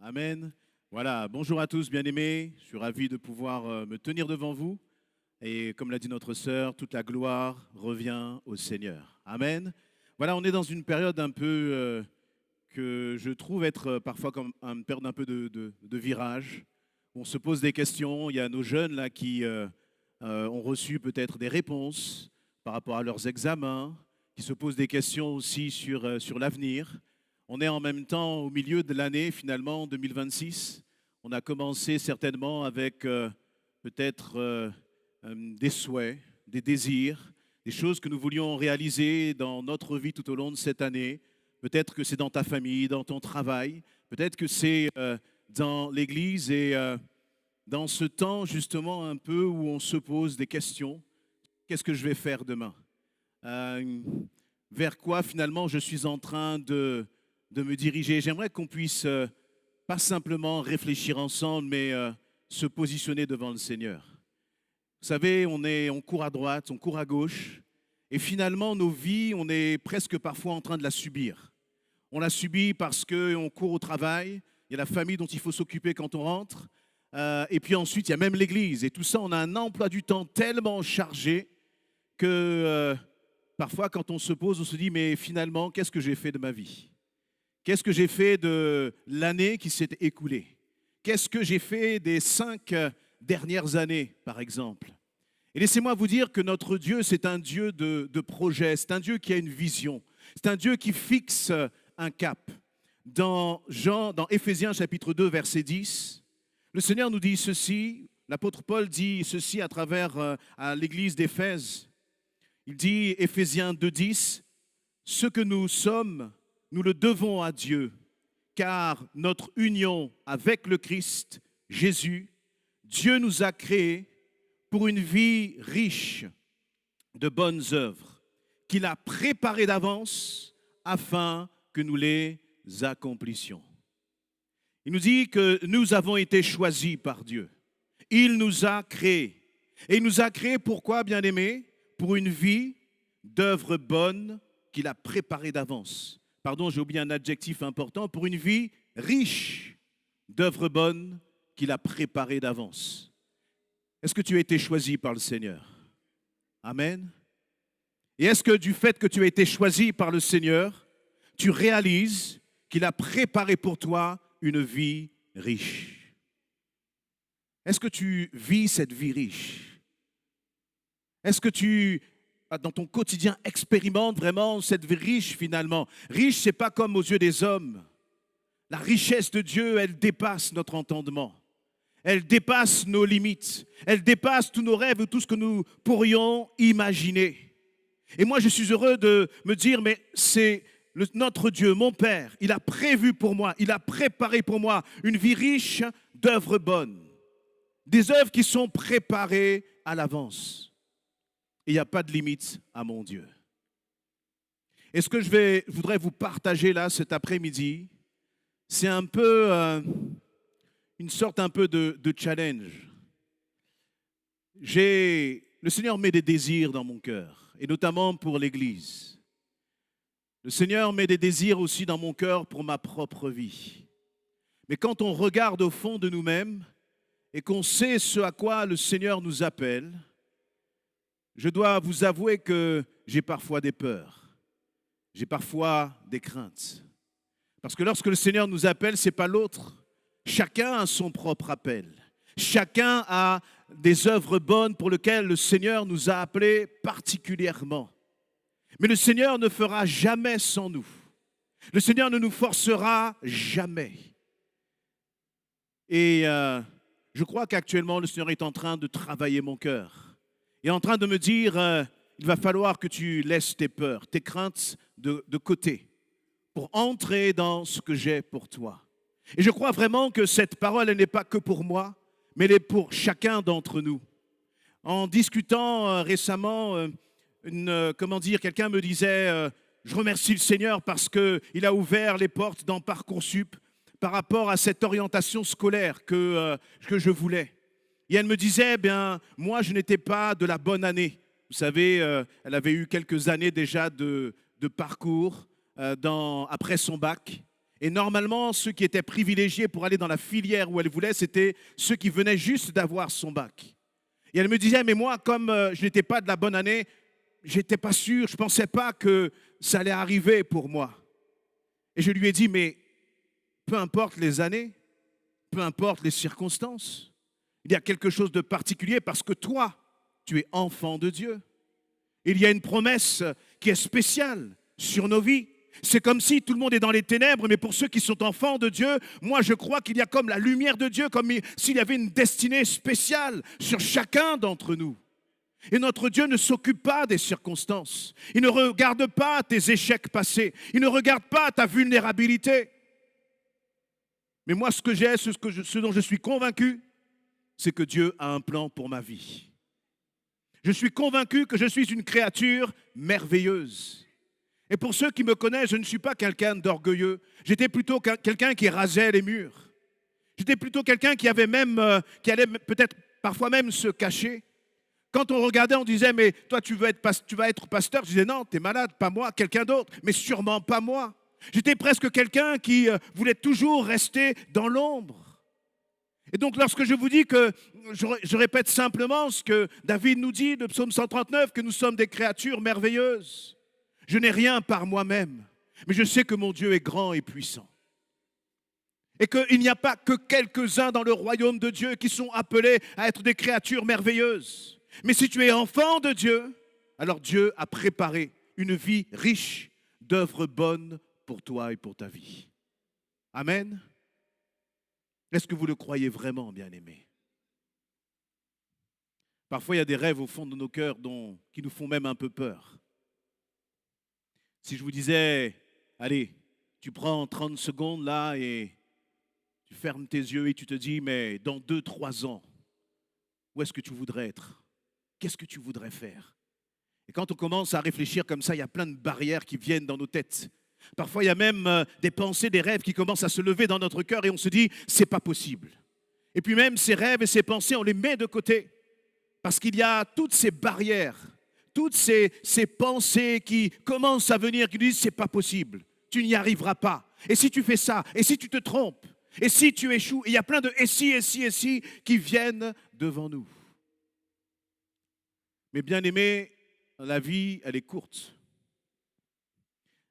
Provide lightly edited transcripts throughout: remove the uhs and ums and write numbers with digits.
Amen. Voilà, bonjour à tous, bien-aimés. Je suis ravi de pouvoir me tenir devant vous. Et comme l'a dit notre sœur, toute la gloire revient au Seigneur. Amen. Voilà, on est dans une période un peu que je trouve être parfois comme une période un peu de virage. On se pose des questions. Il y a nos jeunes là qui ont reçu peut-être des réponses par rapport à leurs examens, qui se posent des questions aussi sur l'avenir. On est en même temps au milieu de l'année, finalement, 2026. On a commencé certainement avec peut-être des souhaits, des désirs, des choses que nous voulions réaliser dans notre vie tout au long de cette année. Peut-être que c'est dans ta famille, dans ton travail. Peut-être que c'est dans l'Église et dans ce temps justement un peu où on se pose des questions. Qu'est-ce que je vais faire demain? Vers quoi finalement je suis en train de me diriger. J'aimerais qu'on puisse pas simplement réfléchir ensemble, mais se positionner devant le Seigneur. Vous savez, on court à droite, on court à gauche, et finalement, nos vies, on est presque parfois en train de la subir. On la subit parce qu'on court au travail, il y a la famille dont il faut s'occuper quand on rentre, et puis ensuite, il y a même l'Église. Et tout ça, on a un emploi du temps tellement chargé que parfois, quand on se pose, on se dit, mais finalement, qu'est-ce que j'ai fait de ma vie? Qu'est-ce que j'ai fait de l'année qui s'est écoulée? Qu'est-ce que j'ai fait des 5 dernières années, par exemple? Et laissez-moi vous dire que notre Dieu, c'est un Dieu de projet, c'est un Dieu qui a une vision, c'est un Dieu qui fixe un cap. Dans Éphésiens chapitre 2, verset 10, le Seigneur nous dit ceci, l'apôtre Paul dit ceci à travers à l'église d'Éphèse. Il dit, Éphésiens 2, 10, « Ce que nous sommes, nous le devons à Dieu, car notre union avec le Christ, Jésus, Dieu nous a créés pour une vie riche de bonnes œuvres, qu'il a préparées d'avance afin que nous les accomplissions. » Il nous dit que nous avons été choisis par Dieu. Il nous a créés. Et il nous a créés pourquoi, bien-aimés? Pour une vie d'œuvres bonnes qu'il a préparées d'avance. Pardon, j'ai oublié un adjectif important, pour une vie riche d'œuvres bonnes qu'il a préparées d'avance. Est-ce que tu as été choisi par le Seigneur? Amen. Et est-ce que du fait que tu as été choisi par le Seigneur, tu réalises qu'il a préparé pour toi une vie riche? Est-ce que tu vis cette vie riche? Est-ce que tu dans ton quotidien, expérimente vraiment cette vie riche finalement. Riche, ce n'est pas comme aux yeux des hommes. La richesse de Dieu, elle dépasse notre entendement. Elle dépasse nos limites. Elle dépasse tous nos rêves, tout ce que nous pourrions imaginer. Et moi, je suis heureux de me dire, mais c'est notre Dieu, mon Père. Il a prévu pour moi, il a préparé pour moi une vie riche d'œuvres bonnes. Des œuvres qui sont préparées à l'avance. Il n'y a pas de limite à mon Dieu. Et ce que je voudrais vous partager là cet après-midi, c'est un peu une sorte un peu de challenge. Le Seigneur met des désirs dans mon cœur, et notamment pour l'Église. Le Seigneur met des désirs aussi dans mon cœur pour ma propre vie. Mais quand on regarde au fond de nous-mêmes et qu'on sait ce à quoi le Seigneur nous appelle, je dois vous avouer que j'ai parfois des peurs, j'ai parfois des craintes. Parce que lorsque le Seigneur nous appelle, ce n'est pas l'autre. Chacun a son propre appel. Chacun a des œuvres bonnes pour lesquelles le Seigneur nous a appelés particulièrement. Mais le Seigneur ne fera jamais sans nous. Le Seigneur ne nous forcera jamais. Et je crois qu'actuellement, le Seigneur est en train de travailler mon cœur. Il est en train de me dire, il va falloir que tu laisses tes peurs, tes craintes de côté pour entrer dans ce que j'ai pour toi. Et je crois vraiment que cette parole, elle n'est pas que pour moi, mais elle est pour chacun d'entre nous. En discutant récemment, quelqu'un me disait, je remercie le Seigneur parce qu'il a ouvert les portes dans Parcoursup par rapport à cette orientation scolaire que je voulais. Et elle me disait, moi, je n'étais pas de la bonne année. Vous savez, elle avait eu quelques années déjà de parcours après son bac. Et normalement, ceux qui étaient privilégiés pour aller dans la filière où elle voulait, c'était ceux qui venaient juste d'avoir son bac. Et elle me disait, mais moi, comme je n'étais pas de la bonne année, je n'étais pas sûr, je ne pensais pas que ça allait arriver pour moi. Et je lui ai dit, mais peu importe les années, peu importe les circonstances, il y a quelque chose de particulier parce que toi, tu es enfant de Dieu. Il y a une promesse qui est spéciale sur nos vies. C'est comme si tout le monde est dans les ténèbres, mais pour ceux qui sont enfants de Dieu, moi je crois qu'il y a comme la lumière de Dieu, comme s'il y avait une destinée spéciale sur chacun d'entre nous. Et notre Dieu ne s'occupe pas des circonstances. Il ne regarde pas tes échecs passés. Il ne regarde pas ta vulnérabilité. Mais moi, ce dont je suis convaincu, c'est que Dieu a un plan pour ma vie. Je suis convaincu que je suis une créature merveilleuse. Et pour ceux qui me connaissent, je ne suis pas quelqu'un d'orgueilleux. J'étais plutôt quelqu'un qui rasait les murs. J'étais plutôt quelqu'un qui allait peut-être parfois même se cacher. Quand on regardait, on disait, mais toi, tu vas être pasteur. Je disais, non, tu es malade, pas moi, quelqu'un d'autre, mais sûrement pas moi. J'étais presque quelqu'un qui voulait toujours rester dans l'ombre. Et donc, lorsque je vous dis que, je répète simplement ce que David nous dit, le psaume 139, que nous sommes des créatures merveilleuses. Je n'ai rien par moi-même, mais je sais que mon Dieu est grand et puissant. Et qu'il n'y a pas que quelques-uns dans le royaume de Dieu qui sont appelés à être des créatures merveilleuses. Mais si tu es enfant de Dieu, alors Dieu a préparé une vie riche d'œuvres bonnes pour toi et pour ta vie. Amen. Est-ce que vous le croyez vraiment, bien-aimés? Parfois, il y a des rêves au fond de nos cœurs qui nous font même un peu peur. Si je vous disais, allez, tu prends 30 secondes là et tu fermes tes yeux et tu te dis, mais dans 2-3 ans, où est-ce que tu voudrais être? Qu'est-ce que tu voudrais faire? Et quand on commence à réfléchir comme ça, il y a plein de barrières qui viennent dans nos têtes. Parfois, il y a même des pensées, des rêves qui commencent à se lever dans notre cœur et on se dit, c'est pas possible. Et puis même ces rêves et ces pensées, on les met de côté parce qu'il y a toutes ces barrières, toutes ces pensées qui commencent à venir, qui disent, c'est pas possible, tu n'y arriveras pas. Et si tu fais ça, et si tu te trompes, et si tu échoues, et il y a plein de et si qui viennent devant nous. Mais bien aimé, la vie, elle est courte.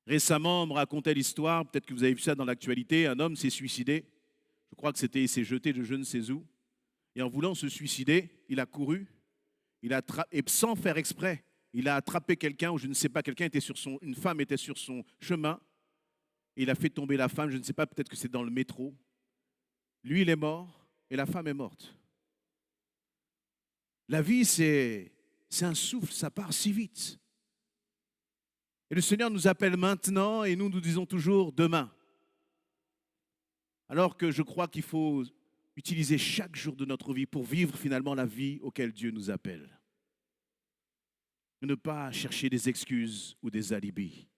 Récemment, on me racontait l'histoire, peut-être que vous avez vu ça dans l'actualité, un homme s'est suicidé. Je crois que il s'est jeté de je ne sais où. Et en voulant se suicider, il a couru, et sans faire exprès, il a attrapé quelqu'un, ou je ne sais pas, une femme était sur son chemin, et il a fait tomber la femme, je ne sais pas, peut-être que c'est dans le métro. Lui, il est mort, et la femme est morte. La vie, c'est un souffle, ça part si vite. Et le Seigneur nous appelle maintenant et nous disons toujours demain. Alors que je crois qu'il faut utiliser chaque jour de notre vie pour vivre finalement la vie auquel Dieu nous appelle. Ne pas chercher des excuses ou des alibis.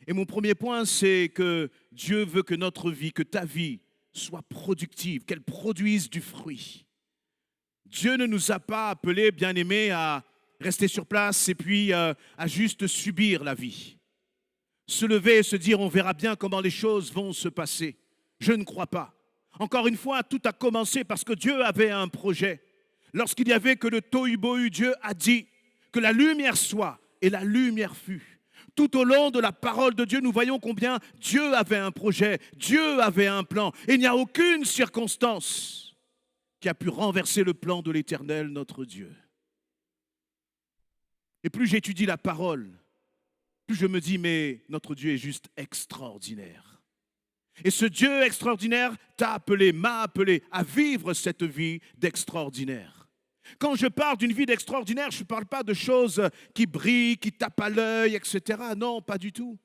Et mon premier point, c'est que Dieu veut que notre vie, que ta vie soit productive, qu'elle produise du fruit. Dieu ne nous a pas appelés, bien-aimés, à rester sur place et puis à juste subir la vie. Se lever et se dire on verra bien comment les choses vont se passer. Je ne crois pas. Encore une fois, tout a commencé parce que Dieu avait un projet. Lorsqu'il n'y avait que le tohu-bohu, Dieu a dit que la lumière soit et la lumière fut. Tout au long de la parole de Dieu, nous voyons combien Dieu avait un projet, Dieu avait un plan. Et il n'y a aucune circonstance qui a pu renverser le plan de l'Éternel, notre Dieu. Et plus j'étudie la parole, plus je me dis, mais notre Dieu est juste extraordinaire. Et ce Dieu extraordinaire m'a appelé à vivre cette vie d'extraordinaire. Quand je parle d'une vie d'extraordinaire, je ne parle pas de choses qui brillent, qui tapent à l'œil, etc. Non, pas du tout.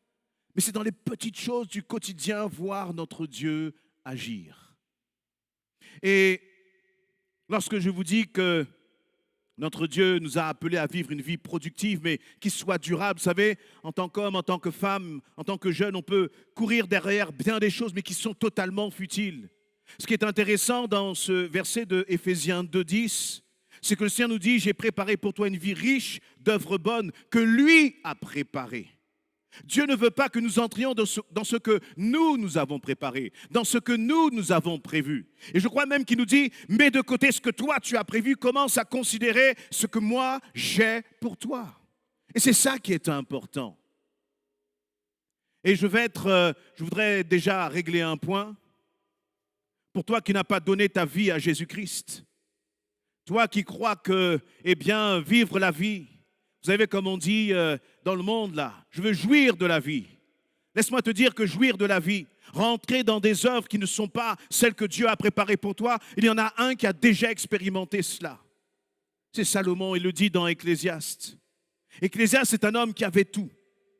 Mais c'est dans les petites choses du quotidien, voir notre Dieu agir. Et lorsque je vous dis que notre Dieu nous a appelés à vivre une vie productive, mais qui soit durable. Vous savez, en tant qu'homme, en tant que femme, en tant que jeune, on peut courir derrière bien des choses, mais qui sont totalement futiles. Ce qui est intéressant dans ce verset de Éphésiens 2:10, c'est que le Seigneur nous dit, j'ai préparé pour toi une vie riche d'œuvres bonnes que lui a préparées. Dieu ne veut pas que nous entrions dans ce que nous avons préparé, dans ce que nous avons prévu. Et je crois même qu'il nous dit, mets de côté ce que toi tu as prévu, commence à considérer ce que moi j'ai pour toi. Et c'est ça qui est important. Et je voudrais déjà régler un point. Pour toi qui n'as pas donné ta vie à Jésus-Christ, toi qui crois que, vivre la vie, vous savez comme on dit dans le monde là, je veux jouir de la vie. Laisse-moi te dire que jouir de la vie, rentrer dans des œuvres qui ne sont pas celles que Dieu a préparées pour toi, il y en a un qui a déjà expérimenté cela. C'est Salomon, il le dit dans Ecclésiaste. Ecclésiaste, c'est un homme qui avait tout,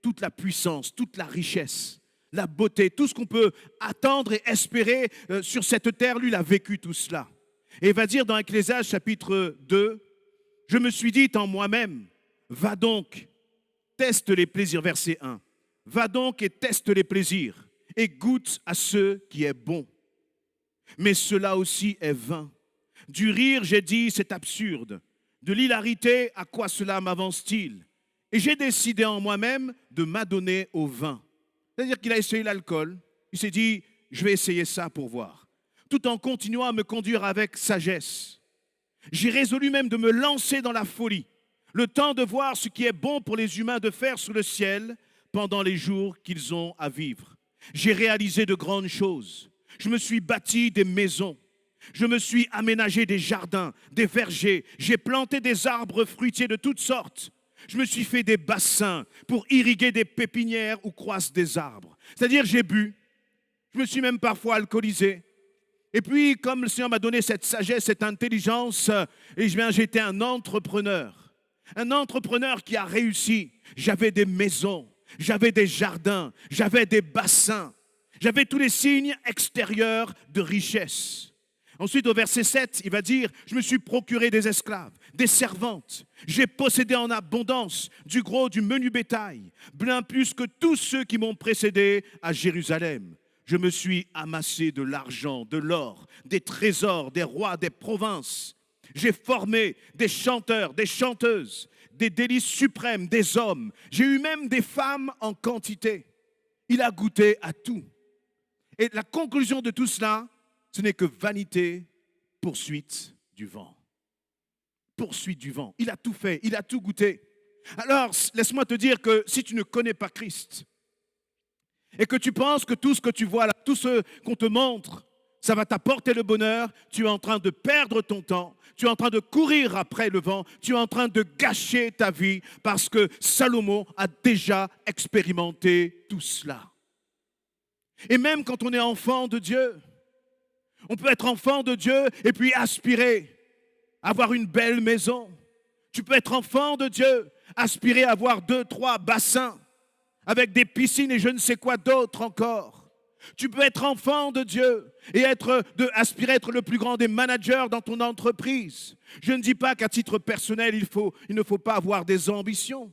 toute la puissance, toute la richesse, la beauté, tout ce qu'on peut attendre et espérer sur cette terre, lui, il a vécu tout cela. Et il va dire dans Ecclésiaste chapitre 2, je me suis dit en moi-même, va donc, teste les plaisirs, verset 1. Va donc et teste les plaisirs et goûte à ce qui est bon. Mais cela aussi est vain. Du rire, j'ai dit, c'est absurde. De l'hilarité, à quoi cela m'avance-t-il? Et j'ai décidé en moi-même de m'adonner au vin. C'est-à-dire qu'il a essayé l'alcool. Il s'est dit, je vais essayer ça pour voir. Tout en continuant à me conduire avec sagesse. J'ai résolu même de me lancer dans la folie. Le temps de voir ce qui est bon pour les humains de faire sous le ciel pendant les jours qu'ils ont à vivre. J'ai réalisé de grandes choses. Je me suis bâti des maisons. Je me suis aménagé des jardins, des vergers. J'ai planté des arbres fruitiers de toutes sortes. Je me suis fait des bassins pour irriguer des pépinières où croissent des arbres. C'est-à-dire j'ai bu. Je me suis même parfois alcoolisé. Et puis, comme le Seigneur m'a donné cette sagesse, cette intelligence, j'étais un entrepreneur. Un entrepreneur qui a réussi. J'avais des maisons, j'avais des jardins, j'avais des bassins. J'avais tous les signes extérieurs de richesse. Ensuite, au verset 7, il va dire, je me suis procuré des esclaves, des servantes. J'ai possédé en abondance du gros, du menu bétail, bien plus que tous ceux qui m'ont précédé à Jérusalem. Je me suis amassé de l'argent, de l'or, des trésors, des rois, des provinces. J'ai formé des chanteurs, des chanteuses, des délices suprêmes, des hommes. J'ai eu même des femmes en quantité. Il a goûté à tout. Et la conclusion de tout cela, ce n'est que vanité, poursuite du vent. Poursuite du vent. Il a tout fait, il a tout goûté. Alors, laisse-moi te dire que si tu ne connais pas Christ et que tu penses que tout ce que tu vois là, tout ce qu'on te montre, ça va t'apporter le bonheur, tu es en train de perdre ton temps, tu es en train de courir après le vent, tu es en train de gâcher ta vie parce que Salomon a déjà expérimenté tout cela. Et même quand on est enfant de Dieu, on peut être enfant de Dieu et puis aspirer à avoir une belle maison. Tu peux être enfant de Dieu, aspirer à avoir 2, 3 bassins avec des piscines et je ne sais quoi d'autre encore. Tu peux être enfant de Dieu et aspirer à être le plus grand des managers dans ton entreprise. Je ne dis pas qu'à titre personnel, il ne faut pas avoir des ambitions.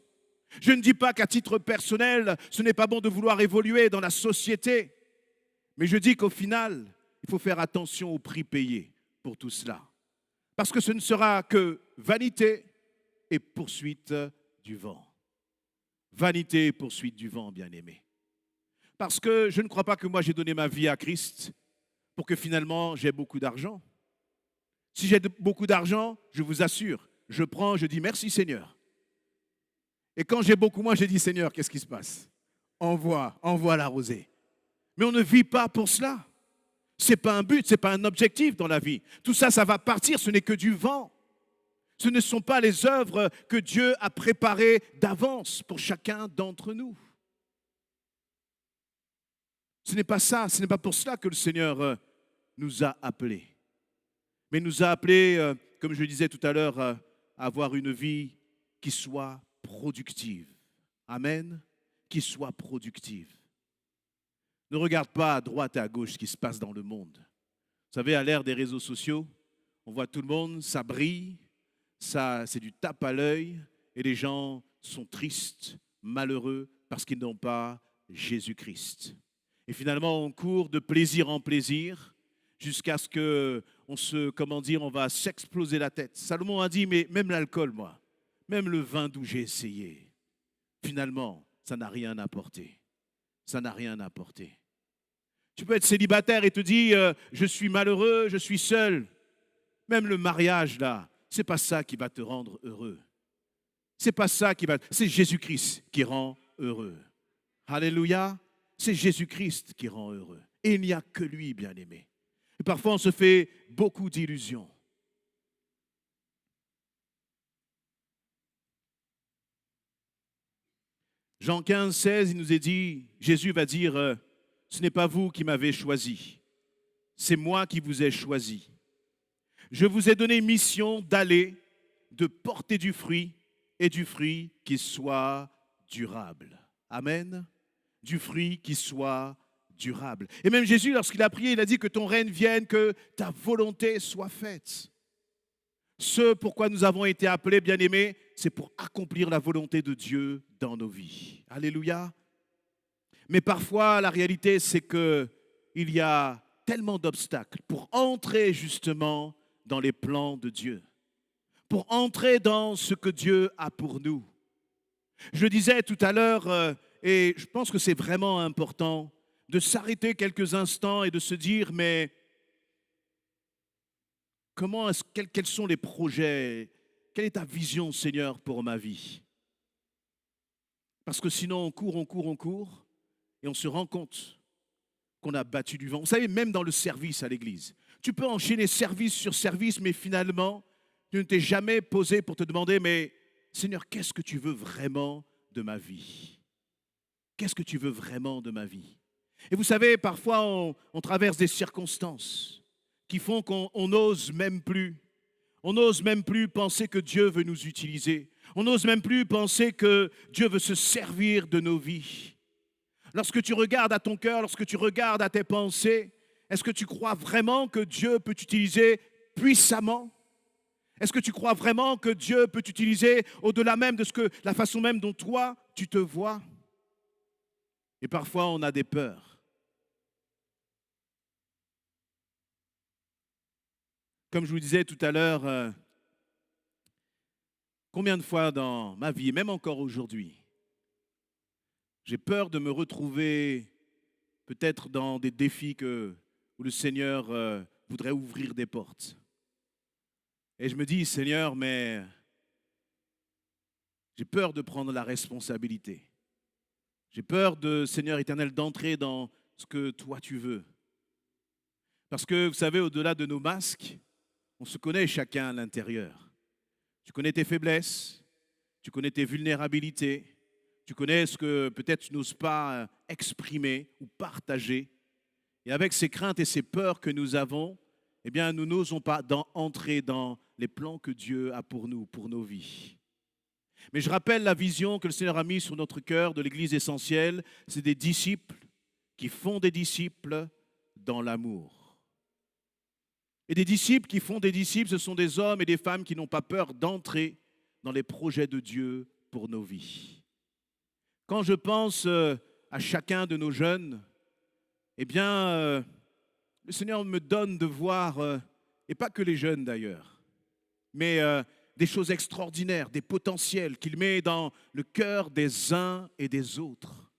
Je ne dis pas qu'à titre personnel, ce n'est pas bon de vouloir évoluer dans la société. Mais je dis qu'au final, il faut faire attention au prix payé pour tout cela. Parce que ce ne sera que vanité et poursuite du vent. Vanité et poursuite du vent, bien-aimé. Parce que je ne crois pas que moi j'ai donné ma vie à Christ pour que finalement j'ai beaucoup d'argent. Si j'ai beaucoup d'argent, je vous assure, je prends, je dis merci Seigneur. Et quand j'ai beaucoup moins, j'ai dit Seigneur, qu'est-ce qui se passe? Envoie la rosée. Mais on ne vit pas pour cela. Ce n'est pas un but, ce n'est pas un objectif dans la vie. Tout ça, ça va partir, ce n'est que du vent. Ce ne sont pas les œuvres que Dieu a préparées d'avance pour chacun d'entre nous. Ce n'est pas ça, ce n'est pas pour cela que le Seigneur nous a appelés. Mais il nous a appelés, comme je le disais tout à l'heure, à avoir une vie qui soit productive. Amen. Qui soit productive. Ne regarde pas à droite et à gauche ce qui se passe dans le monde. Vous savez, à l'ère des réseaux sociaux, on voit tout le monde, ça brille, ça, c'est du tape à l'œil, et les gens sont tristes, malheureux, parce qu'ils n'ont pas Jésus-Christ. Et finalement, on court de plaisir en plaisir, jusqu'à ce on va s'exploser la tête. Salomon a dit, mais même l'alcool, moi, même le vin doux j'ai essayé, finalement, ça n'a rien apporté. Ça n'a rien apporté. Tu peux être célibataire et te dire, je suis malheureux, je suis seul. Même le mariage, là, c'est pas ça qui va te rendre heureux. C'est pas ça qui va... C'est Jésus-Christ qui rend heureux. Alléluia. C'est Jésus-Christ qui rend heureux. Et il n'y a que lui, bien-aimé. Et parfois, on se fait beaucoup d'illusions. Jean 15, 16, il nous est dit, Jésus va dire, ce n'est pas vous qui m'avez choisi, c'est moi qui vous ai choisi. Je vous ai donné mission d'aller, de porter du fruit et du fruit qui soit durable. Amen. Du fruit qui soit durable. Et même Jésus, lorsqu'il a prié, il a dit que ton règne vienne, que ta volonté soit faite. Ce pourquoi nous avons été appelés, bien-aimés, c'est pour accomplir la volonté de Dieu dans nos vies. Alléluia. Mais parfois, la réalité, c'est qu'il y a tellement d'obstacles pour entrer justement dans les plans de Dieu, pour entrer dans ce que Dieu a pour nous. Je disais tout à l'heure, et je pense que c'est vraiment important, de s'arrêter quelques instants et de se dire, mais quels sont les projets? Quelle est ta vision, Seigneur, pour ma vie? Parce que sinon, on court, et on se rend compte qu'on a battu du vent. Vous savez, même dans le service à l'église, tu peux enchaîner service sur service, mais finalement, tu ne t'es jamais posé pour te demander, mais Seigneur, qu'est-ce que tu veux vraiment de ma vie? Qu'est-ce que tu veux vraiment de ma vie? Et vous savez, parfois, on traverse des circonstances qui font qu'on n'ose même plus. On n'ose même plus penser que Dieu veut nous utiliser. On n'ose même plus penser que Dieu veut se servir de nos vies. Lorsque tu regardes à ton cœur, lorsque tu regardes à tes pensées, est-ce que tu crois vraiment que Dieu peut t'utiliser puissamment? Est-ce que tu crois vraiment que Dieu peut t'utiliser au-delà même de la façon même dont toi, tu te vois? Et parfois, on a des peurs. Comme je vous disais tout à l'heure, combien de fois dans ma vie, même encore aujourd'hui, j'ai peur de me retrouver peut-être dans des défis où le Seigneur voudrait ouvrir des portes. Et je me dis, Seigneur, mais j'ai peur de prendre la responsabilité. J'ai peur Seigneur éternel, d'entrer dans ce que toi tu veux. Parce que, vous savez, au-delà de nos masques, on se connaît chacun à l'intérieur. Tu connais tes faiblesses, tu connais tes vulnérabilités, tu connais ce que peut-être tu n'oses pas exprimer ou partager. Et avec ces craintes et ces peurs que nous avons, eh bien, nous n'osons pas entrer dans les plans que Dieu a pour nous, pour nos vies. Mais je rappelle la vision que le Seigneur a mise sur notre cœur de l'Église essentielle, c'est des disciples qui font des disciples dans l'amour. Et des disciples qui font des disciples, ce sont des hommes et des femmes qui n'ont pas peur d'entrer dans les projets de Dieu pour nos vies. Quand je pense à chacun de nos jeunes, eh bien, le Seigneur me donne de voir, et pas que les jeunes d'ailleurs, mais des choses extraordinaires, des potentiels qu'il met dans le cœur des uns et des autres.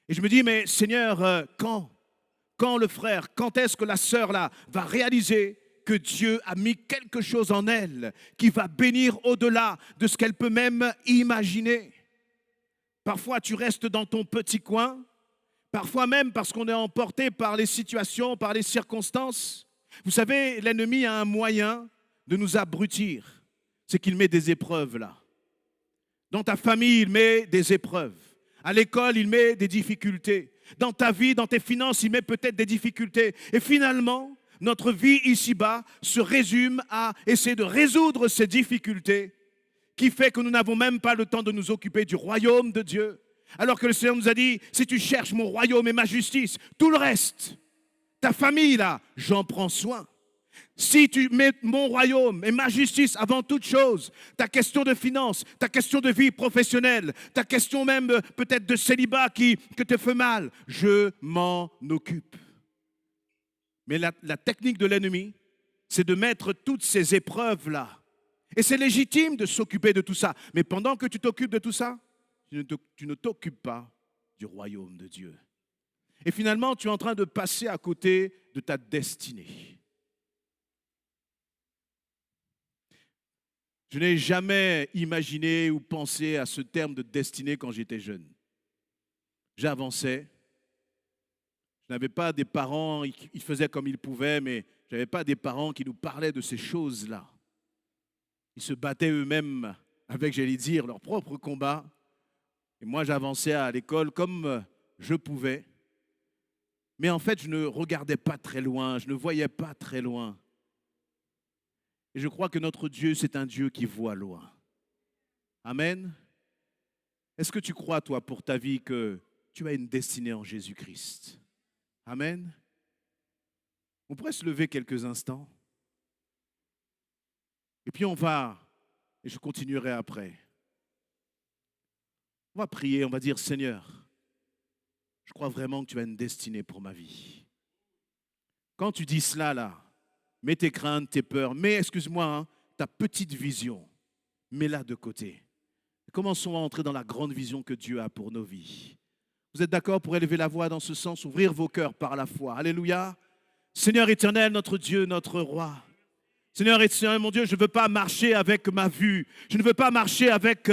Et je me dis, mais Seigneur, quand le frère, quand est-ce que la sœur là va réaliser que Dieu a mis quelque chose en elle qui va bénir au-delà de ce qu'elle peut même imaginer? Parfois, tu restes dans ton petit coin, parfois même parce qu'on est emporté par les situations, par les circonstances. Vous savez, l'ennemi a un moyen de nous abrutir, c'est qu'il met des épreuves là. Dans ta famille, il met des épreuves. À l'école, il met des difficultés. Dans ta vie, dans tes finances, il met peut-être des difficultés. Et finalement, notre vie ici-bas se résume à essayer de résoudre ces difficultés qui fait que nous n'avons même pas le temps de nous occuper du royaume de Dieu. Alors que le Seigneur nous a dit, si tu cherches mon royaume et ma justice, tout le reste, ta famille là, j'en prends soin. Si tu mets mon royaume et ma justice avant toute chose, ta question de finances, ta question de vie professionnelle, ta question même peut-être de célibat que te fait mal, je m'en occupe. Mais la technique de l'ennemi, c'est de mettre toutes ces épreuves-là. Et c'est légitime de s'occuper de tout ça. Mais pendant que tu t'occupes de tout ça, tu ne t'occupes pas du royaume de Dieu. Et finalement, tu es en train de passer à côté de ta destinée. Je n'ai jamais imaginé ou pensé à ce terme de destinée quand j'étais jeune. J'avançais. Je n'avais pas des parents, ils faisaient comme ils pouvaient, mais je n'avais pas des parents qui nous parlaient de ces choses-là. Ils se battaient eux-mêmes avec, j'allais dire, leur propre combat. Et moi, j'avançais à l'école comme je pouvais. Mais en fait, je ne regardais pas très loin, je ne voyais pas très loin. Et je crois que notre Dieu, c'est un Dieu qui voit loin. Amen. Est-ce que tu crois, toi, pour ta vie, que tu as une destinée en Jésus-Christ? Amen. On pourrait se lever quelques instants. Et puis et je continuerai après. On va prier, on va dire, Seigneur, je crois vraiment que tu as une destinée pour ma vie. Quand tu dis cela, là, mets tes craintes, tes peurs, mets, excuse-moi, ta petite vision, mets-la de côté. Commençons à entrer dans la grande vision que Dieu a pour nos vies. Vous êtes d'accord pour élever la voix dans ce sens, ouvrir vos cœurs par la foi. Alléluia. Seigneur éternel, notre Dieu, notre roi. Seigneur éternel, mon Dieu, je ne veux pas marcher avec ma vue. Je ne veux pas marcher avec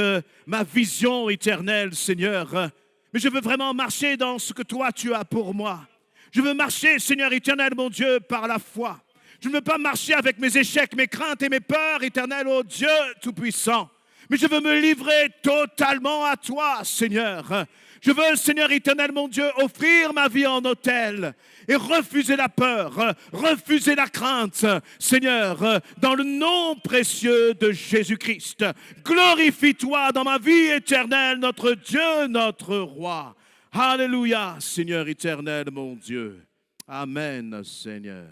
ma vision éternelle, Seigneur. Mais je veux vraiment marcher dans ce que toi, tu as pour moi. Je veux marcher, Seigneur éternel, mon Dieu, par la foi. Je ne veux pas marcher avec mes échecs, mes craintes et mes peurs, éternel, ô Dieu Tout-Puissant. Mais je veux me livrer totalement à toi, Seigneur. Je veux, Seigneur éternel, mon Dieu, offrir ma vie en autel et refuser la peur, refuser la crainte, Seigneur, dans le nom précieux de Jésus-Christ. Glorifie-toi dans ma vie éternelle, notre Dieu, notre roi. Alléluia, Seigneur éternel, mon Dieu. Amen, Seigneur.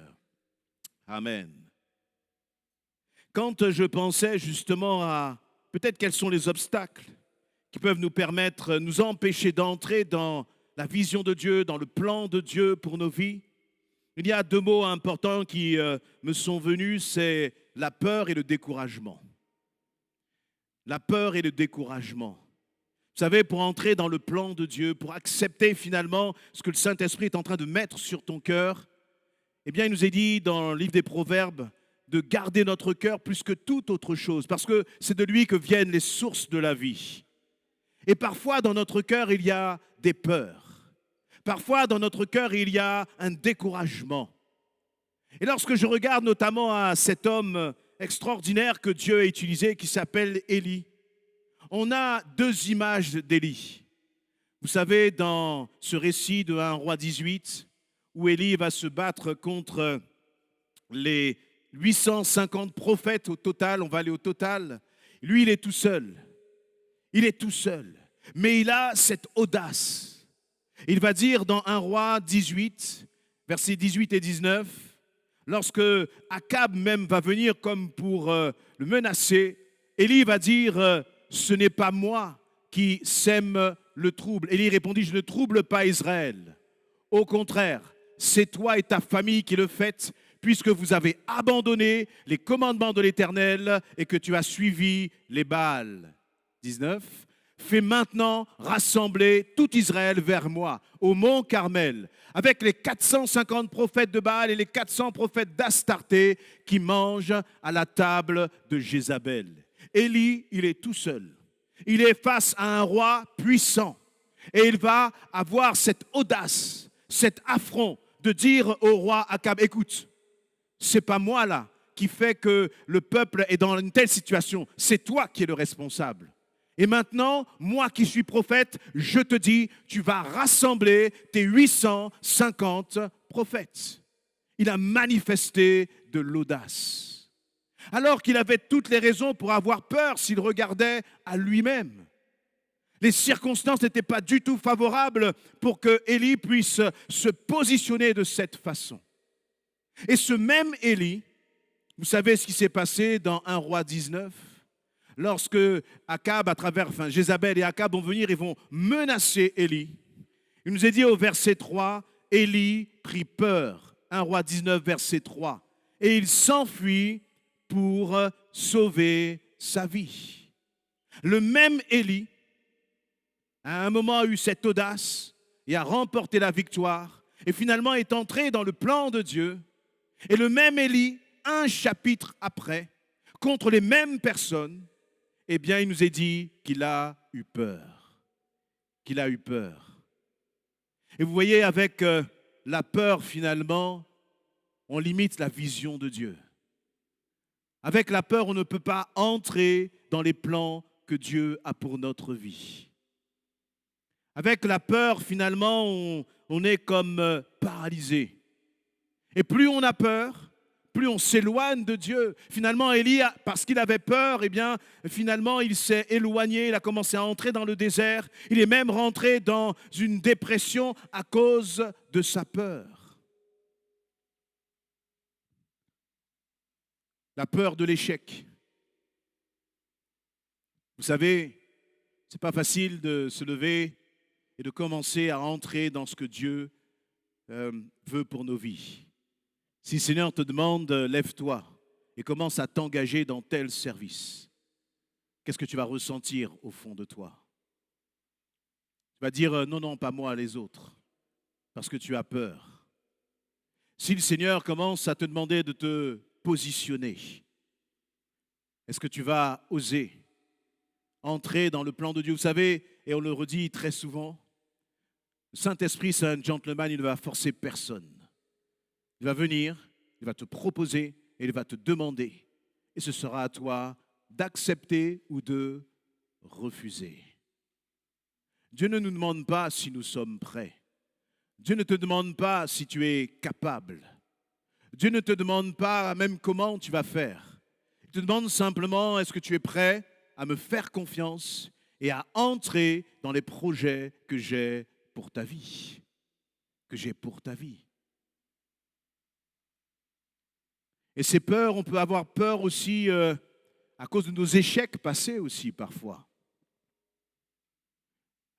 Amen. Quand je pensais justement à peut-être quels sont les obstacles qui peuvent nous empêcher d'entrer dans la vision de Dieu, dans le plan de Dieu pour nos vies, il y a deux mots importants qui me sont venus, c'est la peur et le découragement. La peur et le découragement. Vous savez, pour entrer dans le plan de Dieu, pour accepter finalement ce que le Saint-Esprit est en train de mettre sur ton cœur, eh bien, il nous est dit dans le livre des Proverbes de garder notre cœur plus que toute autre chose, parce que c'est de lui que viennent les sources de la vie. Et parfois, dans notre cœur, il y a des peurs. Parfois, dans notre cœur, il y a un découragement. Et lorsque je regarde notamment à cet homme extraordinaire que Dieu a utilisé, qui s'appelle Élie, on a deux images d'Élie. Vous savez, dans ce récit de 1 Roi 18, où Élie va se battre contre les 850 prophètes au total, on va aller au total. Lui, il est tout seul. Il est tout seul. Mais il a cette audace. Il va dire dans 1 Roi 18, versets 18 et 19, lorsque Akab même va venir comme pour le menacer, Élie va dire ce n'est pas moi qui sème le trouble. Élie répondit, je ne trouble pas Israël. Au contraire, c'est toi et ta famille qui le faites, puisque vous avez abandonné les commandements de l'Éternel et que tu as suivi les Baals. 19. Fais maintenant rassembler tout Israël vers moi, au mont Carmel, avec les 450 prophètes de Baal et les 400 prophètes d'Astarté qui mangent à la table de Jézabel. Élie, il est tout seul. Il est face à un roi puissant. Et il va avoir cette audace, cet affront de dire au roi Akab, écoute, c'est pas moi là qui fait que le peuple est dans une telle situation, c'est toi qui es le responsable. Et maintenant, moi qui suis prophète, je te dis, tu vas rassembler tes 850 prophètes. Il a manifesté de l'audace. Alors qu'il avait toutes les raisons pour avoir peur s'il regardait à lui-même. Les circonstances n'étaient pas du tout favorables pour que Élie puisse se positionner de cette façon. Et ce même Élie, vous savez ce qui s'est passé dans 1 Roi 19 ? Lorsque Jézabel et Akab vont venir et vont menacer Élie. Il nous est dit au verset 3, Élie prit peur. 1 Roi 19, verset 3. Et il s'enfuit pour sauver sa vie. Le même Élie à un moment a eu cette audace et a remporté la victoire et finalement est entré dans le plan de Dieu. Et le même Élie, un chapitre après, contre les mêmes personnes, eh bien, il nous est dit qu'il a eu peur. Qu'il a eu peur. Et vous voyez, avec la peur, finalement, on limite la vision de Dieu. Avec la peur, on ne peut pas entrer dans les plans que Dieu a pour notre vie. Avec la peur, finalement, on est comme paralysé. Et plus on a peur, plus on s'éloigne de Dieu. Finalement, Élie, parce qu'il avait peur, eh bien, finalement, il s'est éloigné, il a commencé à entrer dans le désert. Il est même rentré dans une dépression à cause de sa peur. La peur de l'échec. Vous savez, ce n'est pas facile de se lever et de commencer à entrer dans ce que Dieu veut pour nos vies. Si le Seigneur te demande, lève-toi et commence à t'engager dans tel service, qu'est-ce que tu vas ressentir au fond de toi? Tu vas dire, non, non, pas moi, les autres, parce que tu as peur. Si le Seigneur commence à te demander de te positionner, est-ce que tu vas oser entrer dans le plan de Dieu? Vous savez, et on le redit très souvent, le Saint-Esprit, c'est un gentleman, il ne va forcer personne. Il va venir, il va te proposer et il va te demander. Et ce sera à toi d'accepter ou de refuser. Dieu ne nous demande pas si nous sommes prêts. Dieu ne te demande pas si tu es capable. Dieu ne te demande pas même comment tu vas faire. Il te demande simplement, est-ce que tu es prêt à me faire confiance et à entrer dans les projets que j'ai pour ta vie. Que j'ai pour ta vie. Et ces peurs, on peut avoir peur aussi à cause de nos échecs passés aussi parfois.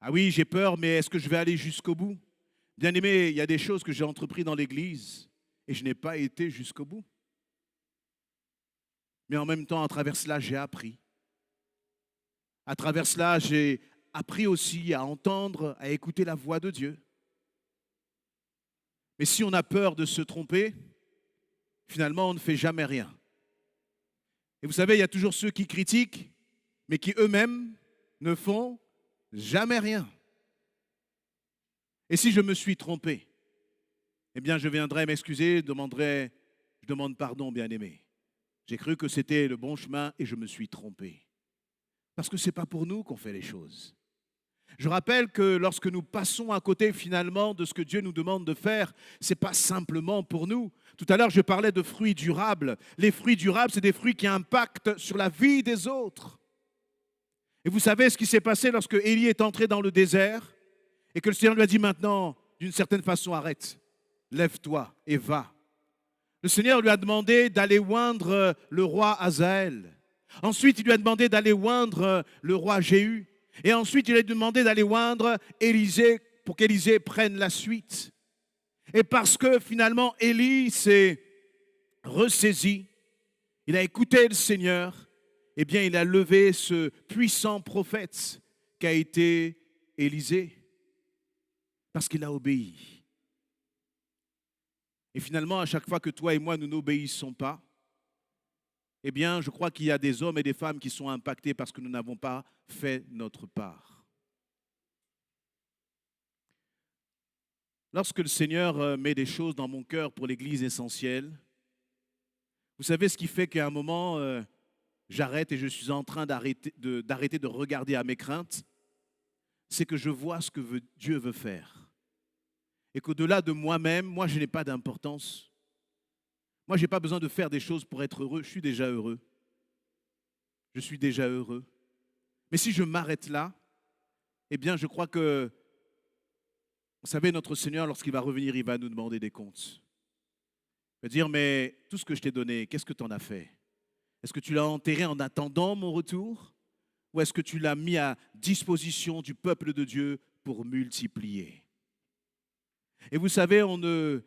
Ah oui, j'ai peur, mais est-ce que je vais aller jusqu'au bout? Bien aimé, il y a des choses que j'ai entreprises dans l'Église et je n'ai pas été jusqu'au bout. Mais en même temps, à travers cela, j'ai appris. À travers cela, j'ai appris aussi à entendre, à écouter la voix de Dieu. Mais si on a peur de se tromper, finalement, on ne fait jamais rien. Et vous savez, il y a toujours ceux qui critiquent, mais qui eux-mêmes ne font jamais rien. Et si je me suis trompé, eh bien, je viendrai m'excuser, je demande pardon, bien-aimé. J'ai cru que c'était le bon chemin et je me suis trompé. Parce que ce n'est pas pour nous qu'on fait les choses. Je rappelle que lorsque nous passons à côté finalement de ce que Dieu nous demande de faire, ce n'est pas simplement pour nous. Tout à l'heure, je parlais de fruits durables. Les fruits durables, c'est des fruits qui impactent sur la vie des autres. Et vous savez ce qui s'est passé lorsque Élie est entré dans le désert et que le Seigneur lui a dit maintenant, d'une certaine façon, arrête, lève-toi et va. Le Seigneur lui a demandé d'aller oindre le roi Hazaël. Ensuite, il lui a demandé d'aller oindre le roi Jéhu. Et ensuite, il a demandé d'aller oindre Élisée pour qu'Élisée prenne la suite. Et parce que finalement, Élie s'est ressaisi, il a écouté le Seigneur, eh bien, il a levé ce puissant prophète qu'a été Élisée, parce qu'il a obéi. Et finalement, à chaque fois que toi et moi, nous n'obéissons pas, eh bien, je crois qu'il y a des hommes et des femmes qui sont impactés parce que nous n'avons pas fait notre part. Lorsque le Seigneur met des choses dans mon cœur pour l'Église essentielle, vous savez ce qui fait qu'à un moment, j'arrête et je suis en train d'arrêter de regarder à mes craintes, c'est que je vois ce que Dieu veut faire. Et qu'au-delà de moi-même, moi, je n'ai pas d'importance. Moi, je n'ai pas besoin de faire des choses pour être heureux. Je suis déjà heureux. Je suis déjà heureux. Mais si je m'arrête là, eh bien, je crois que, vous savez, notre Seigneur, lorsqu'il va revenir, il va nous demander des comptes. Il va dire, mais tout ce que je t'ai donné, qu'est-ce que tu en as fait? Est-ce que tu l'as enterré en attendant mon retour? Ou est-ce que tu l'as mis à disposition du peuple de Dieu pour multiplier? Et vous savez, il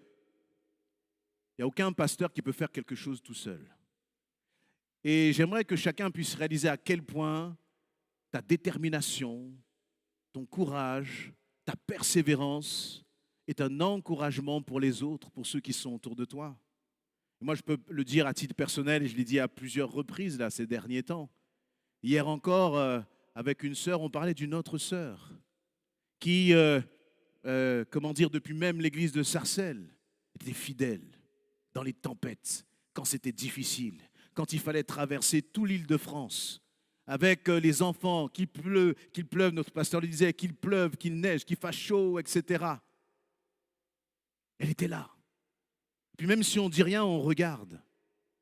n'y a aucun pasteur qui peut faire quelque chose tout seul. Et j'aimerais que chacun puisse réaliser à quel point ta détermination, ton courage, ta persévérance est un encouragement pour les autres, pour ceux qui sont autour de toi. Moi, je peux le dire à titre personnel, et je l'ai dit à plusieurs reprises là, ces derniers temps. Hier encore, avec une sœur, on parlait d'une autre sœur qui, depuis même l'église de Sarcelles, était fidèle dans les tempêtes, quand c'était difficile, quand il fallait traverser toute l'Île-de-France, avec les enfants, qu'il pleuve, notre pasteur lui disait, qu'il pleuve, qu'il neige, qu'il fasse chaud, etc. Elle était là. Puis même si on ne dit rien, on regarde.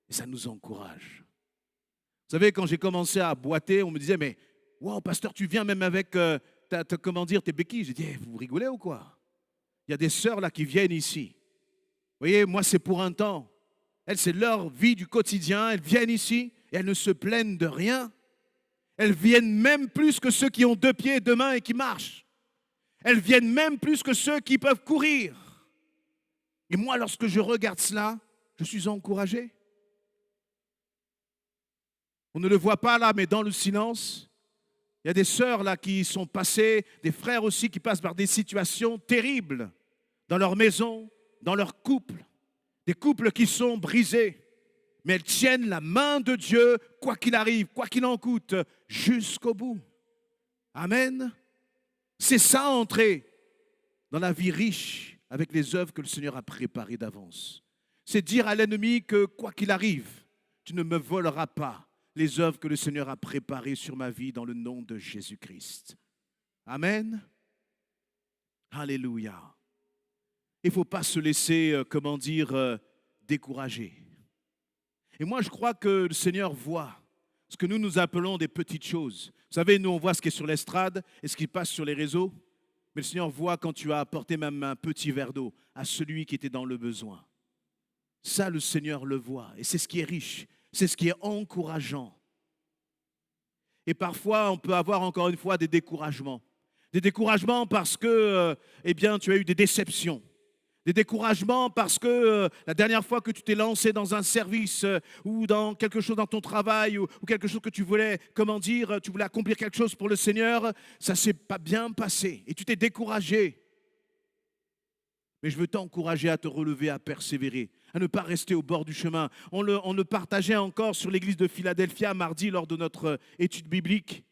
Et ça nous encourage. Vous savez, quand j'ai commencé à boiter, on me disait, mais wow, pasteur, tu viens même avec tes béquilles. J'ai dit, vous rigolez ou quoi? Il y a des sœurs là qui viennent ici. Vous voyez, moi, c'est pour un temps. Elles, c'est leur vie du quotidien. Elles viennent ici et elles ne se plaignent de rien. Elles viennent même plus que ceux qui ont 2 pieds et 2 mains et qui marchent. Elles viennent même plus que ceux qui peuvent courir. Et moi, lorsque je regarde cela, je suis encouragé. On ne le voit pas là, mais dans le silence, il y a des sœurs là qui sont passées, des frères aussi qui passent par des situations terribles dans leur maison, dans leur couple, des couples qui sont brisés. Mais elles tiennent la main de Dieu, quoi qu'il arrive, quoi qu'il en coûte, jusqu'au bout. Amen. C'est ça, entrer dans la vie riche avec les œuvres que le Seigneur a préparées d'avance. C'est dire à l'ennemi que, quoi qu'il arrive, tu ne me voleras pas les œuvres que le Seigneur a préparées sur ma vie dans le nom de Jésus-Christ. Amen. Alléluia. Il ne faut pas se laisser, décourager. Et moi, je crois que le Seigneur voit ce que nous appelons des petites choses. Vous savez, nous, on voit ce qui est sur l'estrade et ce qui passe sur les réseaux. Mais le Seigneur voit quand tu as apporté même un petit verre d'eau à celui qui était dans le besoin. Ça, le Seigneur le voit. Et c'est ce qui est riche. C'est ce qui est encourageant. Et parfois, on peut avoir encore une fois des découragements. Des découragements parce que, tu as eu des déceptions. Des découragements parce que la dernière fois que tu t'es lancé dans un service ou dans quelque chose dans ton travail ou quelque chose que tu voulais, tu voulais accomplir quelque chose pour le Seigneur, ça ne s'est pas bien passé et tu t'es découragé. Mais je veux t'encourager à te relever, à persévérer, à ne pas rester au bord du chemin. On le partageait encore sur l'église de Philadelphia mardi lors de notre étude biblique,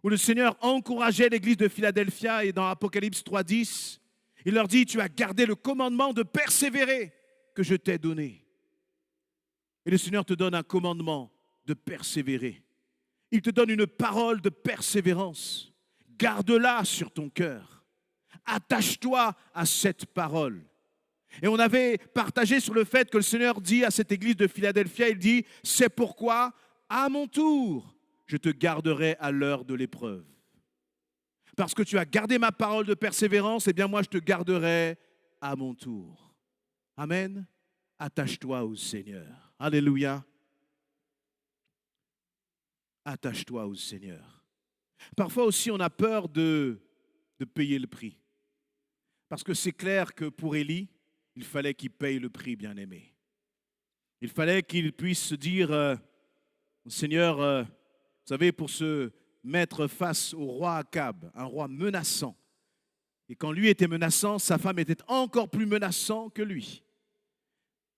où le Seigneur encourageait l'église de Philadelphia et dans Apocalypse 3:10, il leur dit, tu as gardé le commandement de persévérer que je t'ai donné. Et le Seigneur te donne un commandement de persévérer. Il te donne une parole de persévérance. Garde-la sur ton cœur. Attache-toi à cette parole. Et on avait partagé sur le fait que le Seigneur dit à cette église de Philadelphia, il dit, c'est pourquoi, à mon tour, je te garderai à l'heure de l'épreuve. Parce que tu as gardé ma parole de persévérance, eh bien moi je te garderai à mon tour. Amen. Attache-toi au Seigneur. Alléluia. Attache-toi au Seigneur. Parfois aussi on a peur de payer le prix. Parce que c'est clair que pour Élie, il fallait qu'il paye le prix, bien-aimé. Il fallait qu'il puisse se dire, Seigneur, vous savez, pour se mettre face au roi Akab, un roi menaçant. Et quand lui était menaçant, sa femme était encore plus menaçante que lui.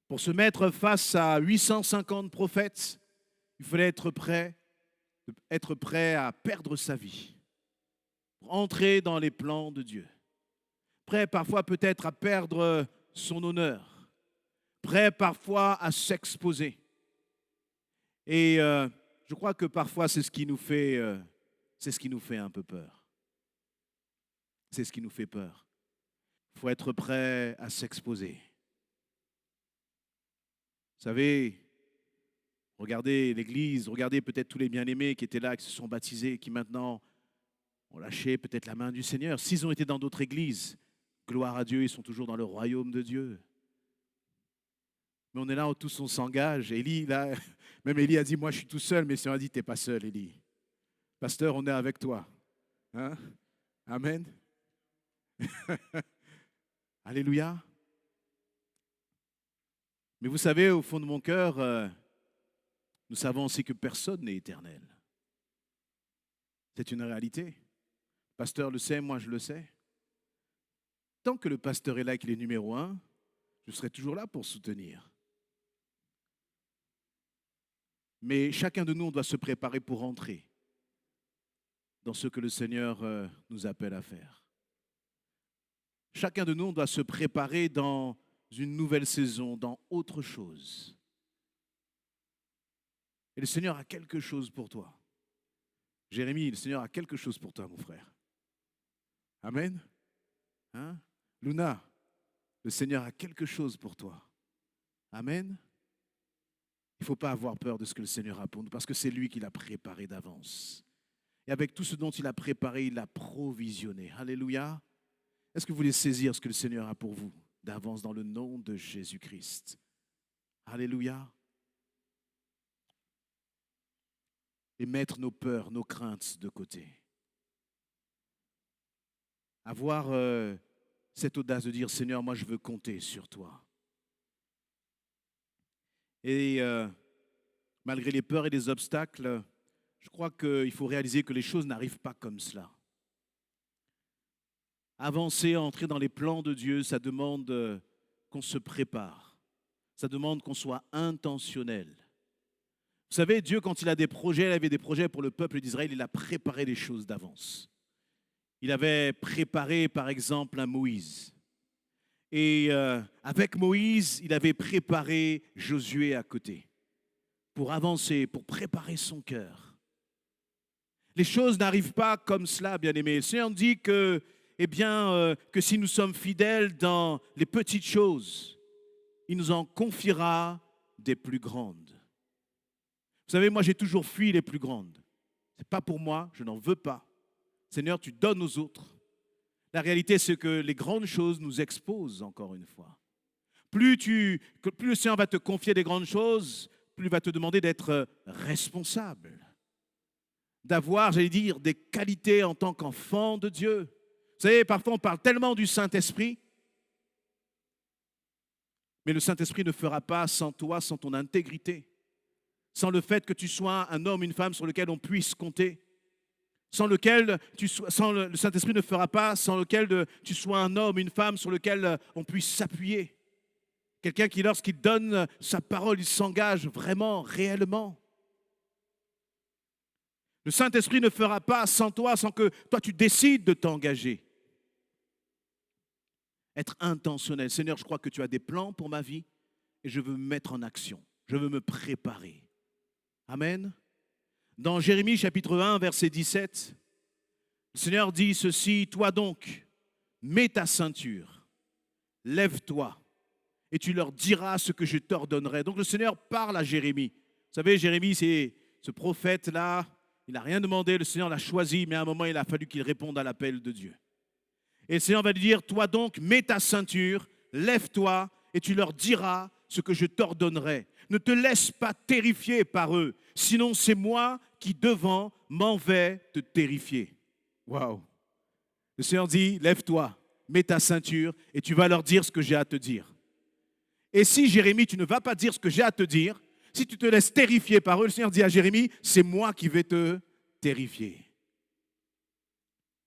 Pour se mettre face à 850 prophètes, il fallait être prêt à perdre sa vie, pour entrer dans les plans de Dieu. Prêt parfois peut-être à perdre son honneur, prêt parfois à s'exposer. Et je crois que parfois c'est ce qui nous fait un peu peur. C'est ce qui nous fait peur. Il faut être prêt à s'exposer. Vous savez, regardez l'Église, regardez peut-être tous les bien-aimés qui étaient là, qui se sont baptisés, qui maintenant ont lâché peut-être la main du Seigneur. S'ils ont été dans d'autres églises, gloire à Dieu, ils sont toujours dans le royaume de Dieu. Mais on est là où tous on s'engage. Élie, là, même Élie a dit, moi je suis tout seul, mais le Seigneur a dit, tu n'es pas seul, Élie. Pasteur, on est avec toi. Hein? Amen. Alléluia. Mais vous savez, au fond de mon cœur, nous savons aussi que personne n'est éternel. C'est une réalité. Pasteur le sait, moi je le sais. Tant que le pasteur est là et qu'il est numéro un, je serai toujours là pour soutenir. Mais chacun de nous, on doit se préparer pour entrer dans ce que le Seigneur nous appelle à faire. Chacun de nous, on doit se préparer dans une nouvelle saison, dans autre chose. Et le Seigneur a quelque chose pour toi. Jérémie, le Seigneur a quelque chose pour toi, mon frère. Amen. Hein? Luna, le Seigneur a quelque chose pour toi. Amen. Il ne faut pas avoir peur de ce que le Seigneur a pour nous, parce que c'est lui qui l'a préparé d'avance. Et avec tout ce dont il a préparé, il l'a provisionné. Alléluia. Est-ce que vous voulez saisir ce que le Seigneur a pour vous d'avance dans le nom de Jésus-Christ? Alléluia. Et mettre nos peurs, nos craintes de côté. Avoir cette audace de dire, Seigneur, moi je veux compter sur toi. Et malgré les peurs et les obstacles, je crois qu'il faut réaliser que les choses n'arrivent pas comme cela. Avancer, entrer dans les plans de Dieu, ça demande qu'on se prépare. Ça demande qu'on soit intentionnel. Vous savez, Dieu, quand il a des projets, il avait des projets pour le peuple d'Israël, il a préparé les choses d'avance. Il avait préparé, par exemple, un Moïse. Et avec Moïse, il avait préparé Josué à côté pour avancer, pour préparer son cœur. Les choses n'arrivent pas comme cela, bien-aimés. Le Seigneur dit que, que si nous sommes fidèles dans les petites choses, il nous en confiera des plus grandes. Vous savez, moi, j'ai toujours fui les plus grandes. Ce n'est pas pour moi, je n'en veux pas. Seigneur, tu donnes aux autres. La réalité, c'est que les grandes choses nous exposent, encore une fois. Plus le Seigneur va te confier des grandes choses, plus il va te demander d'être responsable. D'avoir, j'allais dire, des qualités en tant qu'enfant de Dieu. Vous savez, parfois on parle tellement du Saint-Esprit, mais le Saint-Esprit ne fera pas sans toi, sans ton intégrité, sans le fait que tu sois un homme, une femme sur lequel on puisse compter, le Saint-Esprit ne fera pas sans lequel tu sois un homme, une femme sur lequel on puisse s'appuyer. Quelqu'un qui, lorsqu'il donne sa parole, il s'engage vraiment, réellement. Le Saint-Esprit ne fera pas sans toi, sans que toi tu décides de t'engager. Être intentionnel. Seigneur, je crois que tu as des plans pour ma vie et je veux me mettre en action. Je veux me préparer. Amen. Dans Jérémie chapitre 1, verset 17, le Seigneur dit ceci, toi donc, mets ta ceinture, lève-toi et tu leur diras ce que je t'ordonnerai. Donc le Seigneur parle à Jérémie. Vous savez, Jérémie, c'est ce prophète-là, il n'a rien demandé, le Seigneur l'a choisi, mais à un moment, il a fallu qu'il réponde à l'appel de Dieu. Et le Seigneur va lui dire, toi donc, mets ta ceinture, lève-toi et tu leur diras ce que je t'ordonnerai. Ne te laisse pas terrifier par eux, sinon c'est moi qui devant m'en vais te terrifier. Waouh! Le Seigneur dit, lève-toi, mets ta ceinture et tu vas leur dire ce que j'ai à te dire. Et si Jérémie, tu ne vas pas dire ce que j'ai à te dire, si tu te laisses terrifier par eux, le Seigneur dit à Jérémie, c'est moi qui vais te terrifier.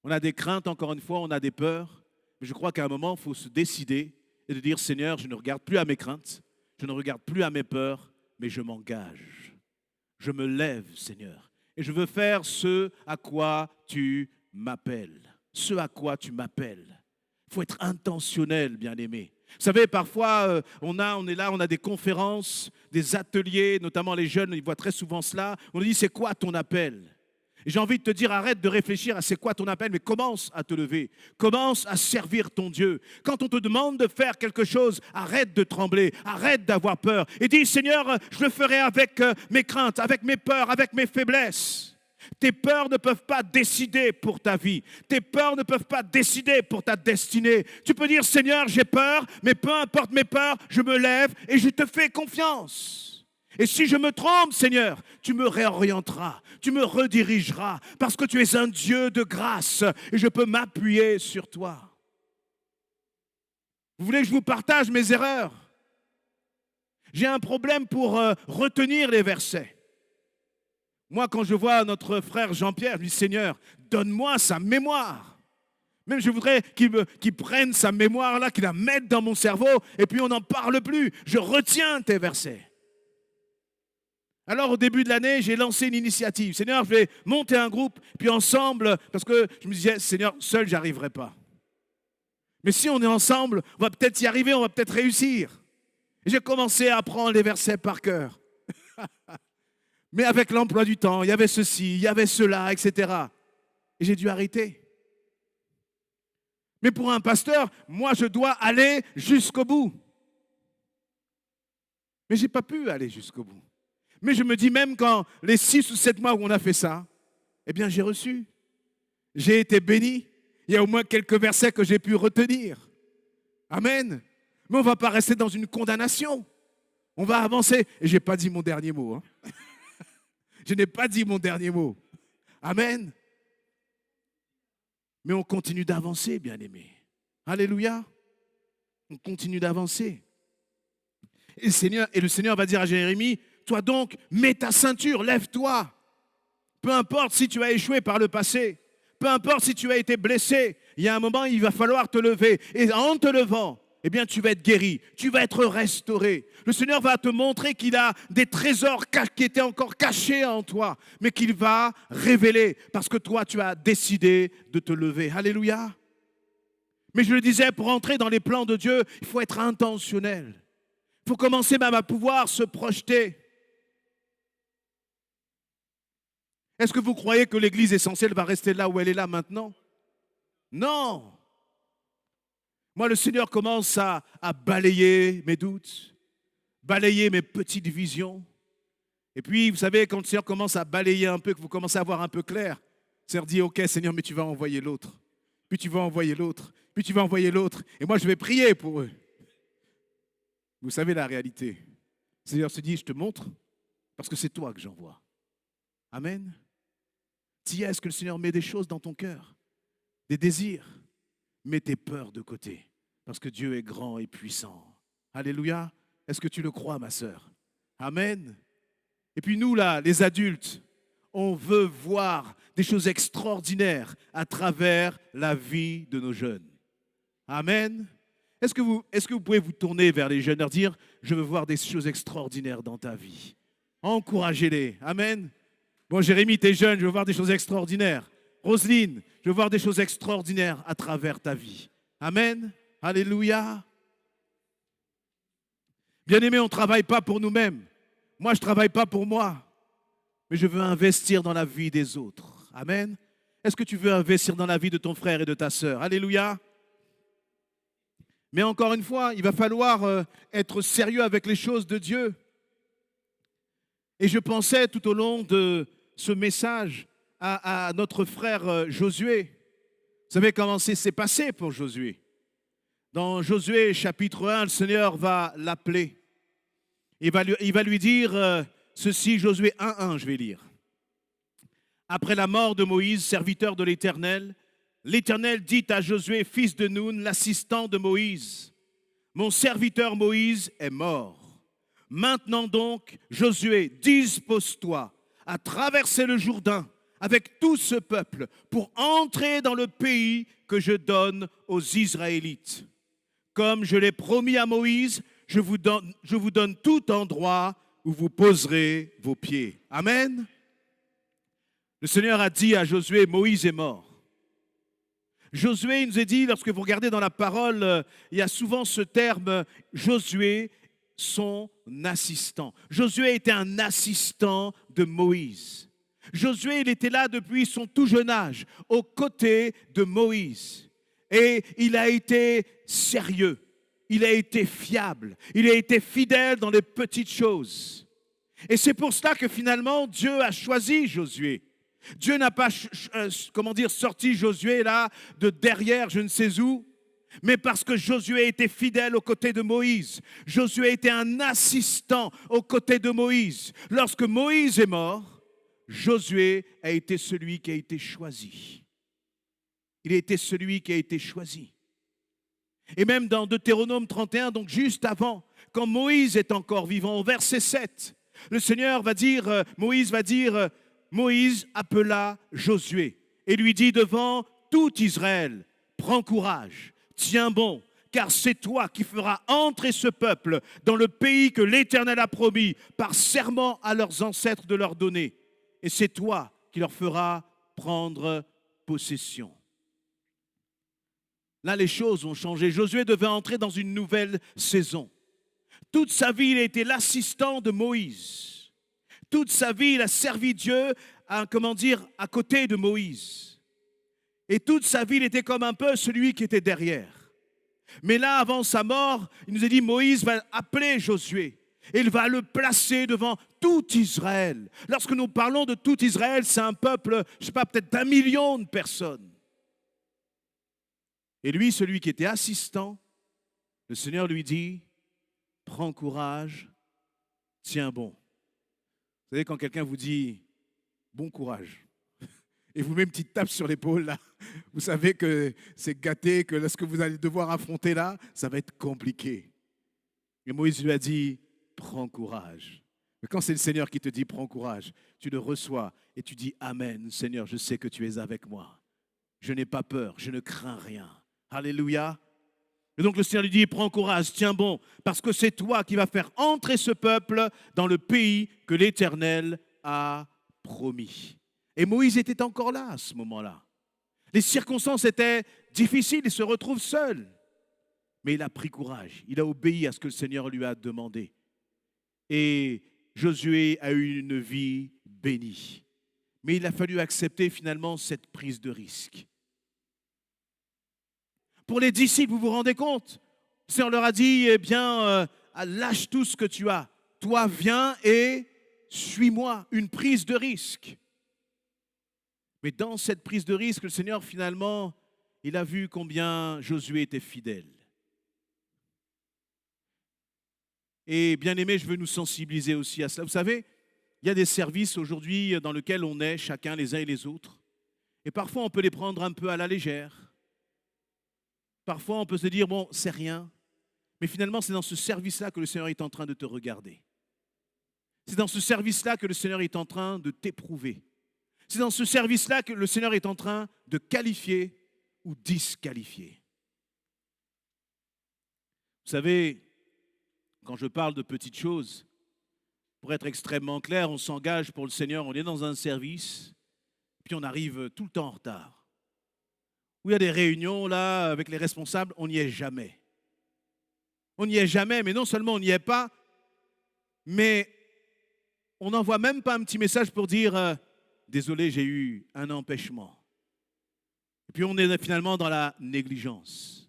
On a des craintes, encore une fois, on a des peurs, mais je crois qu'à un moment, il faut se décider et de dire, Seigneur, je ne regarde plus à mes craintes, je ne regarde plus à mes peurs, mais je m'engage. Je me lève, Seigneur, et je veux faire ce à quoi tu m'appelles. Ce à quoi tu m'appelles. Il faut être intentionnel, bien-aimé. Vous savez, parfois, on est là, on a des conférences, des ateliers, notamment les jeunes, ils voient très souvent cela. On nous dit, c'est quoi ton appel ? Et j'ai envie de te dire, arrête de réfléchir à c'est quoi ton appel, mais commence à te lever. Commence à servir ton Dieu. Quand on te demande de faire quelque chose, arrête de trembler, arrête d'avoir peur. Et dis, Seigneur, je le ferai avec mes craintes, avec mes peurs, avec mes faiblesses. Tes peurs ne peuvent pas décider pour ta vie. Tes peurs ne peuvent pas décider pour ta destinée. Tu peux dire, Seigneur, j'ai peur, mais peu importe mes peurs, je me lève et je te fais confiance. Et si je me trompe, Seigneur, tu me réorienteras, tu me redirigeras, parce que tu es un Dieu de grâce et je peux m'appuyer sur toi. Vous voulez que je vous partage mes erreurs? J'ai un problème pour retenir les versets. Moi, quand je vois notre frère Jean-Pierre, je me dis, Seigneur, donne-moi sa mémoire. Même je voudrais qu'il prenne sa mémoire là, qu'il la mette dans mon cerveau, et puis on n'en parle plus. Je retiens tes versets. Alors au début de l'année, j'ai lancé une initiative. Seigneur, je vais monter un groupe, puis ensemble, parce que je me disais, Seigneur, seul, je n'y arriverai pas. Mais si on est ensemble, on va peut-être y arriver, on va peut-être réussir. Et j'ai commencé à apprendre les versets par cœur. Mais avec l'emploi du temps, il y avait ceci, il y avait cela, etc. Et j'ai dû arrêter. Mais pour un pasteur, moi, je dois aller jusqu'au bout. Mais je n'ai pas pu aller jusqu'au bout. Mais je me dis même quand les 6 ou 7 mois où on a fait ça, eh bien j'ai reçu. J'ai été béni. Il y a au moins quelques versets que j'ai pu retenir. Amen. Mais on ne va pas rester dans une condamnation. On va avancer. Et je n'ai pas dit mon dernier mot. Hein. Je n'ai pas dit mon dernier mot. Amen. Mais on continue d'avancer, bien-aimés. Alléluia. On continue d'avancer. Et le Seigneur va dire à Jérémie, toi donc, mets ta ceinture, lève-toi. Peu importe si tu as échoué par le passé, peu importe si tu as été blessé, il y a un moment, il va falloir te lever. Et en te levant, eh bien, tu vas être guéri, tu vas être restauré. Le Seigneur va te montrer qu'il a des trésors qui étaient encore cachés en toi, mais qu'il va révéler parce que toi, tu as décidé de te lever. Alléluia. Mais je le disais, pour entrer dans les plans de Dieu, il faut être intentionnel. Il faut commencer même à pouvoir se projeter. Est-ce que vous croyez que l'Église essentielle va rester là où elle est là maintenant? Non. Moi, le Seigneur commence à balayer mes doutes, balayer mes petites visions. Et puis, vous savez, quand le Seigneur commence à balayer un peu, que vous commencez à voir un peu clair, le Seigneur dit, ok Seigneur, mais tu vas envoyer l'autre. Puis tu vas envoyer l'autre. Puis tu vas envoyer l'autre. Et moi, je vais prier pour eux. Vous savez la réalité. Le Seigneur se dit, je te montre, parce que c'est toi que j'envoie. Amen. Est-ce que le Seigneur met des choses dans ton cœur, des désirs? Mets tes peurs de côté, parce que Dieu est grand et puissant. Alléluia. Est-ce que tu le crois, ma sœur? Amen. Et puis nous, là, les adultes, on veut voir des choses extraordinaires à travers la vie de nos jeunes. Amen. Est-ce que vous pouvez vous tourner vers les jeunes, leur dire, je veux voir des choses extraordinaires dans ta vie? Encouragez-les. Amen. Bon, Jérémie, t'es jeune, je veux voir des choses extraordinaires. Roselyne, je veux voir des choses extraordinaires à travers ta vie. Amen. Alléluia. Bien-aimés, on ne travaille pas pour nous-mêmes. Moi, je ne travaille pas pour moi. Mais je veux investir dans la vie des autres. Amen. Est-ce que tu veux investir dans la vie de ton frère et de ta sœur? Alléluia. Mais encore une fois, il va falloir être sérieux avec les choses de Dieu. Et je pensais tout au long de ce message à notre frère Josué. Vous savez comment s'est passé pour Josué? Dans Josué chapitre 1, le Seigneur va l'appeler. Il va lui dire ceci, Josué 1:1, je vais lire. Après la mort de Moïse, serviteur de l'Éternel, l'Éternel dit à Josué, fils de Nun, l'assistant de Moïse, mon serviteur Moïse est mort. Maintenant donc, Josué, dispose-toi à traverser le Jourdain avec tout ce peuple pour entrer dans le pays que je donne aux Israélites. Comme je l'ai promis à Moïse, je vous donne tout endroit où vous poserez vos pieds. Amen. Le Seigneur a dit à Josué, Moïse est mort. Josué, il nous est dit, lorsque vous regardez dans la parole, il y a souvent ce terme, Josué, son assistant. Josué était un assistant de Moïse. Josué, il était là depuis son tout jeune âge, aux côtés de Moïse. Et il a été sérieux, il a été fiable, il a été fidèle dans les petites choses. Et c'est pour cela que finalement, Dieu a choisi Josué. Dieu n'a pas, sorti Josué là, de derrière je ne sais où, mais parce que Josué était fidèle aux côtés de Moïse. Josué était un assistant aux côtés de Moïse. Lorsque Moïse est mort, Josué a été celui qui a été choisi. Il a été celui qui a été choisi. Et même dans Deutéronome 31, donc juste avant, quand Moïse est encore vivant, au verset 7, le Seigneur va dire, Moïse va dire, Moïse appela Josué et lui dit devant tout Israël, prends courage, tiens bon, car c'est toi qui feras entrer ce peuple dans le pays que l'Éternel a promis par serment à leurs ancêtres de leur donner. Et c'est toi qui leur feras prendre possession. Là, les choses ont changé. Josué devait entrer dans une nouvelle saison. Toute sa vie, il a été l'assistant de Moïse. Toute sa vie, il a servi Dieu à côté de Moïse. Et toute sa vie, il était comme un peu celui qui était derrière. Mais là, avant sa mort, il nous a dit, Moïse va appeler Josué. Et il va le placer devant tout Israël. Lorsque nous parlons de tout Israël, c'est un peuple, je ne sais pas, peut-être d'1 million de personnes. Et lui, celui qui était assistant, le Seigneur lui dit, prends courage, tiens bon. Vous savez, quand quelqu'un vous dit, bon courage, et vous met une petite tape sur l'épaule, là, vous savez que c'est gâté, que ce que vous allez devoir affronter là, ça va être compliqué. Et Moïse lui a dit, prends courage. Mais quand c'est le Seigneur qui te dit, prends courage, tu le reçois et tu dis, Amen, Seigneur, je sais que tu es avec moi. Je n'ai pas peur, je ne crains rien. Alléluia. Et donc le Seigneur lui dit, prends courage, tiens bon, parce que c'est toi qui vas faire entrer ce peuple dans le pays que l'Éternel a promis. Et Moïse était encore là à ce moment-là. Les circonstances étaient difficiles, il se retrouve seul. Mais il a pris courage, il a obéi à ce que le Seigneur lui a demandé. Et Josué a eu une vie bénie. Mais il a fallu accepter finalement cette prise de risque. Pour les disciples, vous vous rendez compte? Le Seigneur leur a dit, eh bien, lâche tout ce que tu as. Toi, viens et suis-moi. Une prise de risque. Mais dans cette prise de risque, le Seigneur, finalement, il a vu combien Josué était fidèle. Et bien aimé, je veux nous sensibiliser aussi à cela. Vous savez, il y a des services aujourd'hui dans lesquels on est chacun les uns et les autres. Et parfois, on peut les prendre un peu à la légère. Parfois, on peut se dire, bon, c'est rien. Mais finalement, c'est dans ce service-là que le Seigneur est en train de te regarder. C'est dans ce service-là que le Seigneur est en train de t'éprouver. C'est dans ce service-là que le Seigneur est en train de qualifier ou disqualifier. Vous savez, quand je parle de petites choses, pour être extrêmement clair, on s'engage pour le Seigneur, on est dans un service, puis on arrive tout le temps en retard. Où il y a des réunions là avec les responsables, on n'y est jamais. On n'y est jamais, mais non seulement on n'y est pas, mais on n'envoie même pas un petit message pour dire désolé, j'ai eu un empêchement. Et puis on est finalement dans la négligence.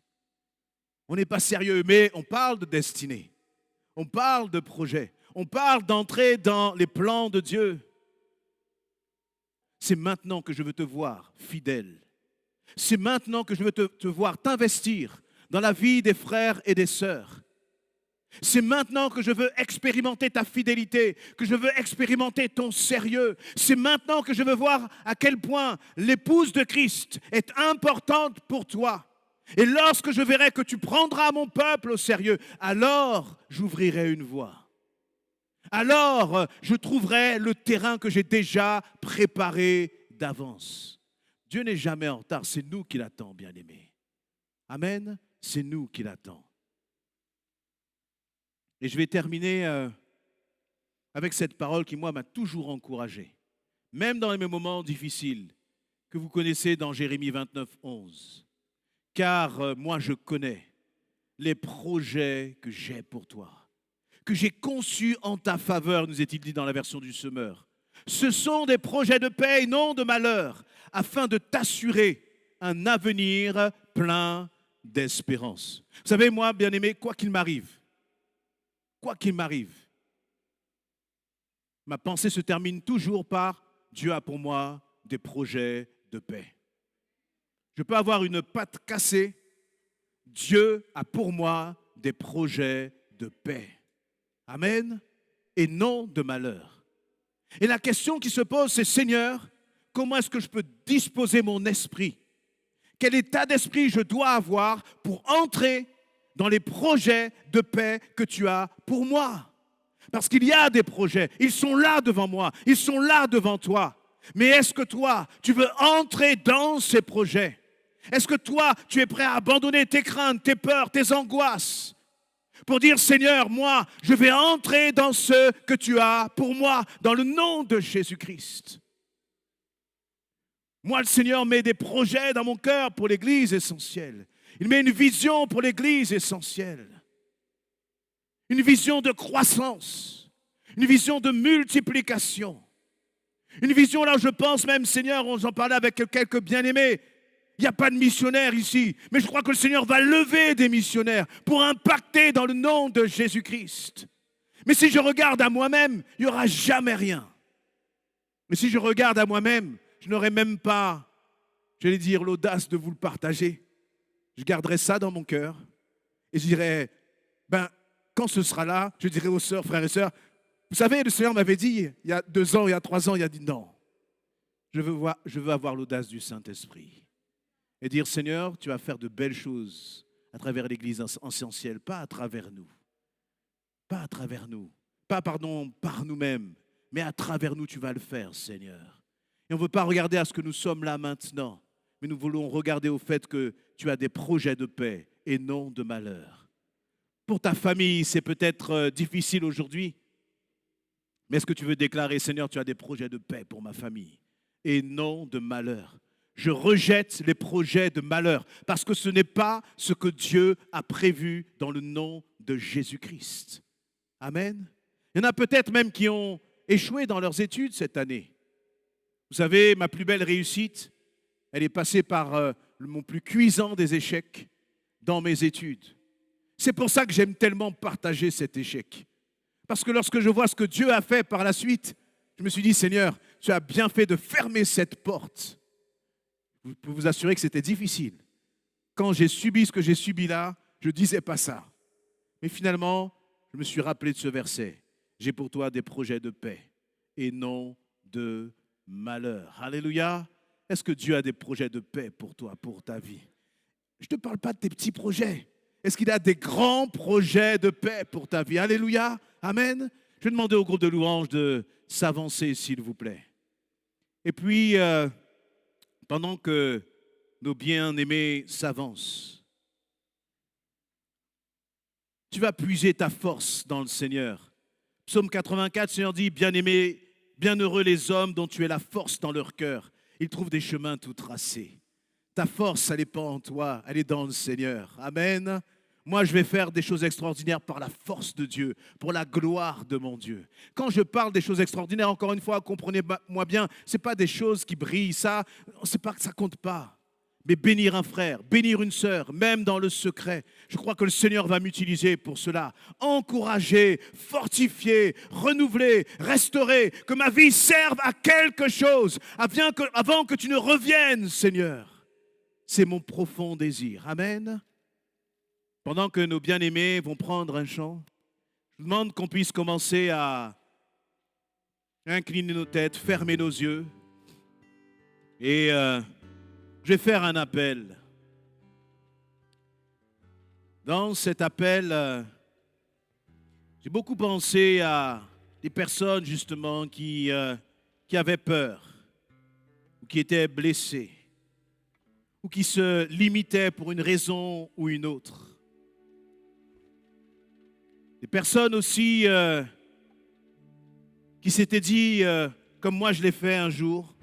On n'est pas sérieux, mais on parle de destinée. On parle de projet. On parle d'entrer dans les plans de Dieu. C'est maintenant que je veux te voir fidèle. C'est maintenant que je veux te voir t'investir dans la vie des frères et des sœurs. C'est maintenant que je veux expérimenter ta fidélité, que je veux expérimenter ton sérieux. C'est maintenant que je veux voir à quel point l'épouse de Christ est importante pour toi. Et lorsque je verrai que tu prendras mon peuple au sérieux, alors j'ouvrirai une voie. Alors je trouverai le terrain que j'ai déjà préparé d'avance. Dieu n'est jamais en retard, c'est nous qui l'attendons, bien-aimés. Amen, c'est nous qui l'attendons. Et je vais terminer avec cette parole qui, moi, m'a toujours encouragé, même dans les moments difficiles que vous connaissez dans Jérémie 29, 11. Car moi, je connais les projets que j'ai pour toi, que j'ai conçus en ta faveur, nous est-il dit dans la version du Semeur. Ce sont des projets de paix et non de malheur, afin de t'assurer un avenir plein d'espérance. Vous savez, moi, bien-aimé, quoi qu'il m'arrive, ma pensée se termine toujours par Dieu a pour moi des projets de paix. Je peux avoir une patte cassée, Dieu a pour moi des projets de paix. Amen. Et non de malheur. Et la question qui se pose, c'est Seigneur, comment est-ce que je peux disposer mon esprit? Quel état d'esprit je dois avoir pour entrer dans les projets de paix que tu as pour moi? Parce qu'il y a des projets, ils sont là devant moi, ils sont là devant toi. Mais est-ce que toi, tu veux entrer dans ces projets? Est-ce que toi, tu es prêt à abandonner tes craintes, tes peurs, tes angoisses pour dire, Seigneur, moi, je vais entrer dans ce que tu as pour moi, dans le nom de Jésus-Christ. Moi, le Seigneur met des projets dans mon cœur pour l'Église essentielle. Il met une vision pour l'Église essentielle. Une vision de croissance, une vision de multiplication. Une vision là, je pense même, Seigneur, on en parlait avec quelques bien-aimés. Il n'y a pas de missionnaires ici, mais je crois que le Seigneur va lever des missionnaires pour impacter dans le nom de Jésus-Christ. Mais si je regarde à moi-même, il n'y aura jamais rien. Mais si je regarde à moi-même, je n'aurai même pas, j'allais dire, l'audace de vous le partager. Je garderai ça dans mon cœur et je dirai, quand ce sera là, je dirai aux sœurs, frères et sœurs, vous savez, le Seigneur m'avait dit, il y a 2 ans, il y a 3 ans, il a dit non. Je veux avoir l'audace du Saint-Esprit. Et dire, Seigneur, tu vas faire de belles choses à travers l'Église essentielle, pas à travers nous. Pas à travers nous. Pas, par nous-mêmes, mais à travers nous, tu vas le faire, Seigneur. Et on ne veut pas regarder à ce que nous sommes là maintenant, mais nous voulons regarder au fait que tu as des projets de paix et non de malheur. Pour ta famille, c'est peut-être difficile aujourd'hui, mais est-ce que tu veux déclarer, Seigneur, tu as des projets de paix pour ma famille et non de malheur? Je rejette les projets de malheur parce que ce n'est pas ce que Dieu a prévu dans le nom de Jésus-Christ. Amen. Il y en a peut-être même qui ont échoué dans leurs études cette année. Vous savez, ma plus belle réussite, elle est passée par mon plus cuisant des échecs dans mes études. C'est pour ça que j'aime tellement partager cet échec. Parce que lorsque je vois ce que Dieu a fait par la suite, je me suis dit, Seigneur, tu as bien fait de fermer cette porte. Je peux vous assurer que c'était difficile. Quand j'ai subi ce que j'ai subi là, je ne disais pas ça. Mais finalement, je me suis rappelé de ce verset. J'ai pour toi des projets de paix et non de malheur. Alléluia. Est-ce que Dieu a des projets de paix pour toi, pour ta vie? Je ne te parle pas de tes petits projets. Est-ce qu'il a des grands projets de paix pour ta vie? Alléluia. Amen. Je vais demander au groupe de louanges de s'avancer, s'il vous plaît. Et puis, pendant que nos bien-aimés s'avancent, tu vas puiser ta force dans le Seigneur. Psaume 84, le Seigneur dit, bien-aimés, bienheureux les hommes dont tu es la force dans leur cœur. Ils trouvent des chemins tout tracés. Ta force, elle n'est pas en toi, elle est dans le Seigneur. Amen. Moi, je vais faire des choses extraordinaires par la force de Dieu, pour la gloire de mon Dieu. Quand je parle des choses extraordinaires, encore une fois, comprenez-moi bien, ce n'est pas des choses qui brillent, ça, c'est pas que ça compte pas. Mais bénir un frère, bénir une sœur, même dans le secret, je crois que le Seigneur va m'utiliser pour cela. Encourager, fortifier, renouveler, restaurer, que ma vie serve à quelque chose avant que tu ne reviennes, Seigneur. C'est mon profond désir. Amen. Pendant que nos bien-aimés vont prendre un chant, je demande qu'on puisse commencer à incliner nos têtes, fermer nos yeux. Et je vais faire un appel. Dans cet appel, j'ai beaucoup pensé à des personnes justement qui avaient peur, ou qui étaient blessées, ou qui se limitaient pour une raison ou une autre. Des personnes aussi qui s'étaient dit, comme moi je l'ai fait un jour,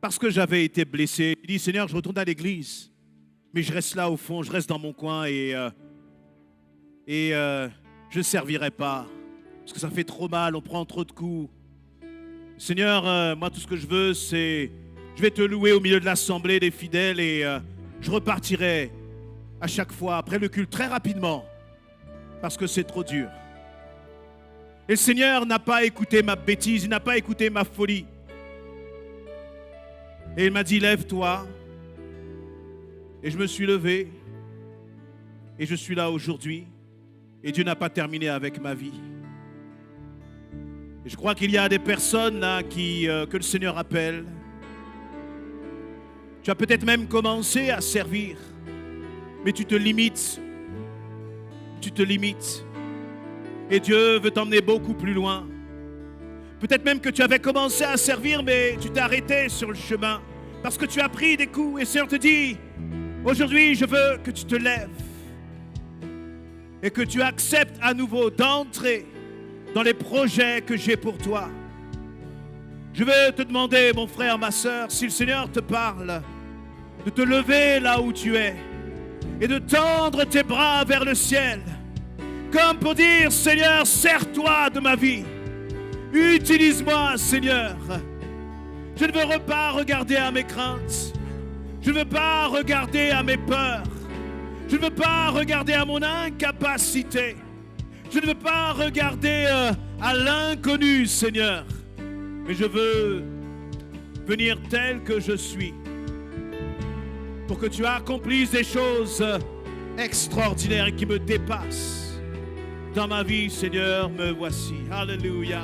parce que j'avais été blessé, il dit, Seigneur, je retourne à l'église, mais je reste là au fond, je reste dans mon coin et je ne servirai pas, parce que ça fait trop mal, on prend trop de coups. Seigneur, moi tout ce que je veux, c'est, je vais te louer au milieu de l'assemblée des fidèles et je repartirai à chaque fois, après le culte, très rapidement, parce que c'est trop dur. Et le Seigneur n'a pas écouté ma bêtise, il n'a pas écouté ma folie. Et il m'a dit, lève-toi. Et je me suis levé. Et je suis là aujourd'hui. Et Dieu n'a pas terminé avec ma vie. Et je crois qu'il y a des personnes là que le Seigneur appelle. Tu as peut-être même commencé à servir. Mais tu te limites. Tu te limites. Et Dieu veut t'emmener beaucoup plus loin. Peut-être même que tu avais commencé à servir, mais tu t'es arrêté sur le chemin parce que tu as pris des coups. Et le Seigneur te dit, aujourd'hui, je veux que tu te lèves et que tu acceptes à nouveau d'entrer dans les projets que j'ai pour toi. Je veux te demander, mon frère, ma sœur, si le Seigneur te parle, de te lever là où tu es et de tendre tes bras vers le ciel, comme pour dire, Seigneur, sers-toi de ma vie. Utilise-moi, Seigneur. Je ne veux pas regarder à mes craintes. Je ne veux pas regarder à mes peurs. Je ne veux pas regarder à mon incapacité. Je ne veux pas regarder à l'inconnu, Seigneur. Mais je veux venir tel que je suis pour que tu accomplisses des choses extraordinaires et qui me dépassent. Dans ma vie, Seigneur, me voici. Alléluia.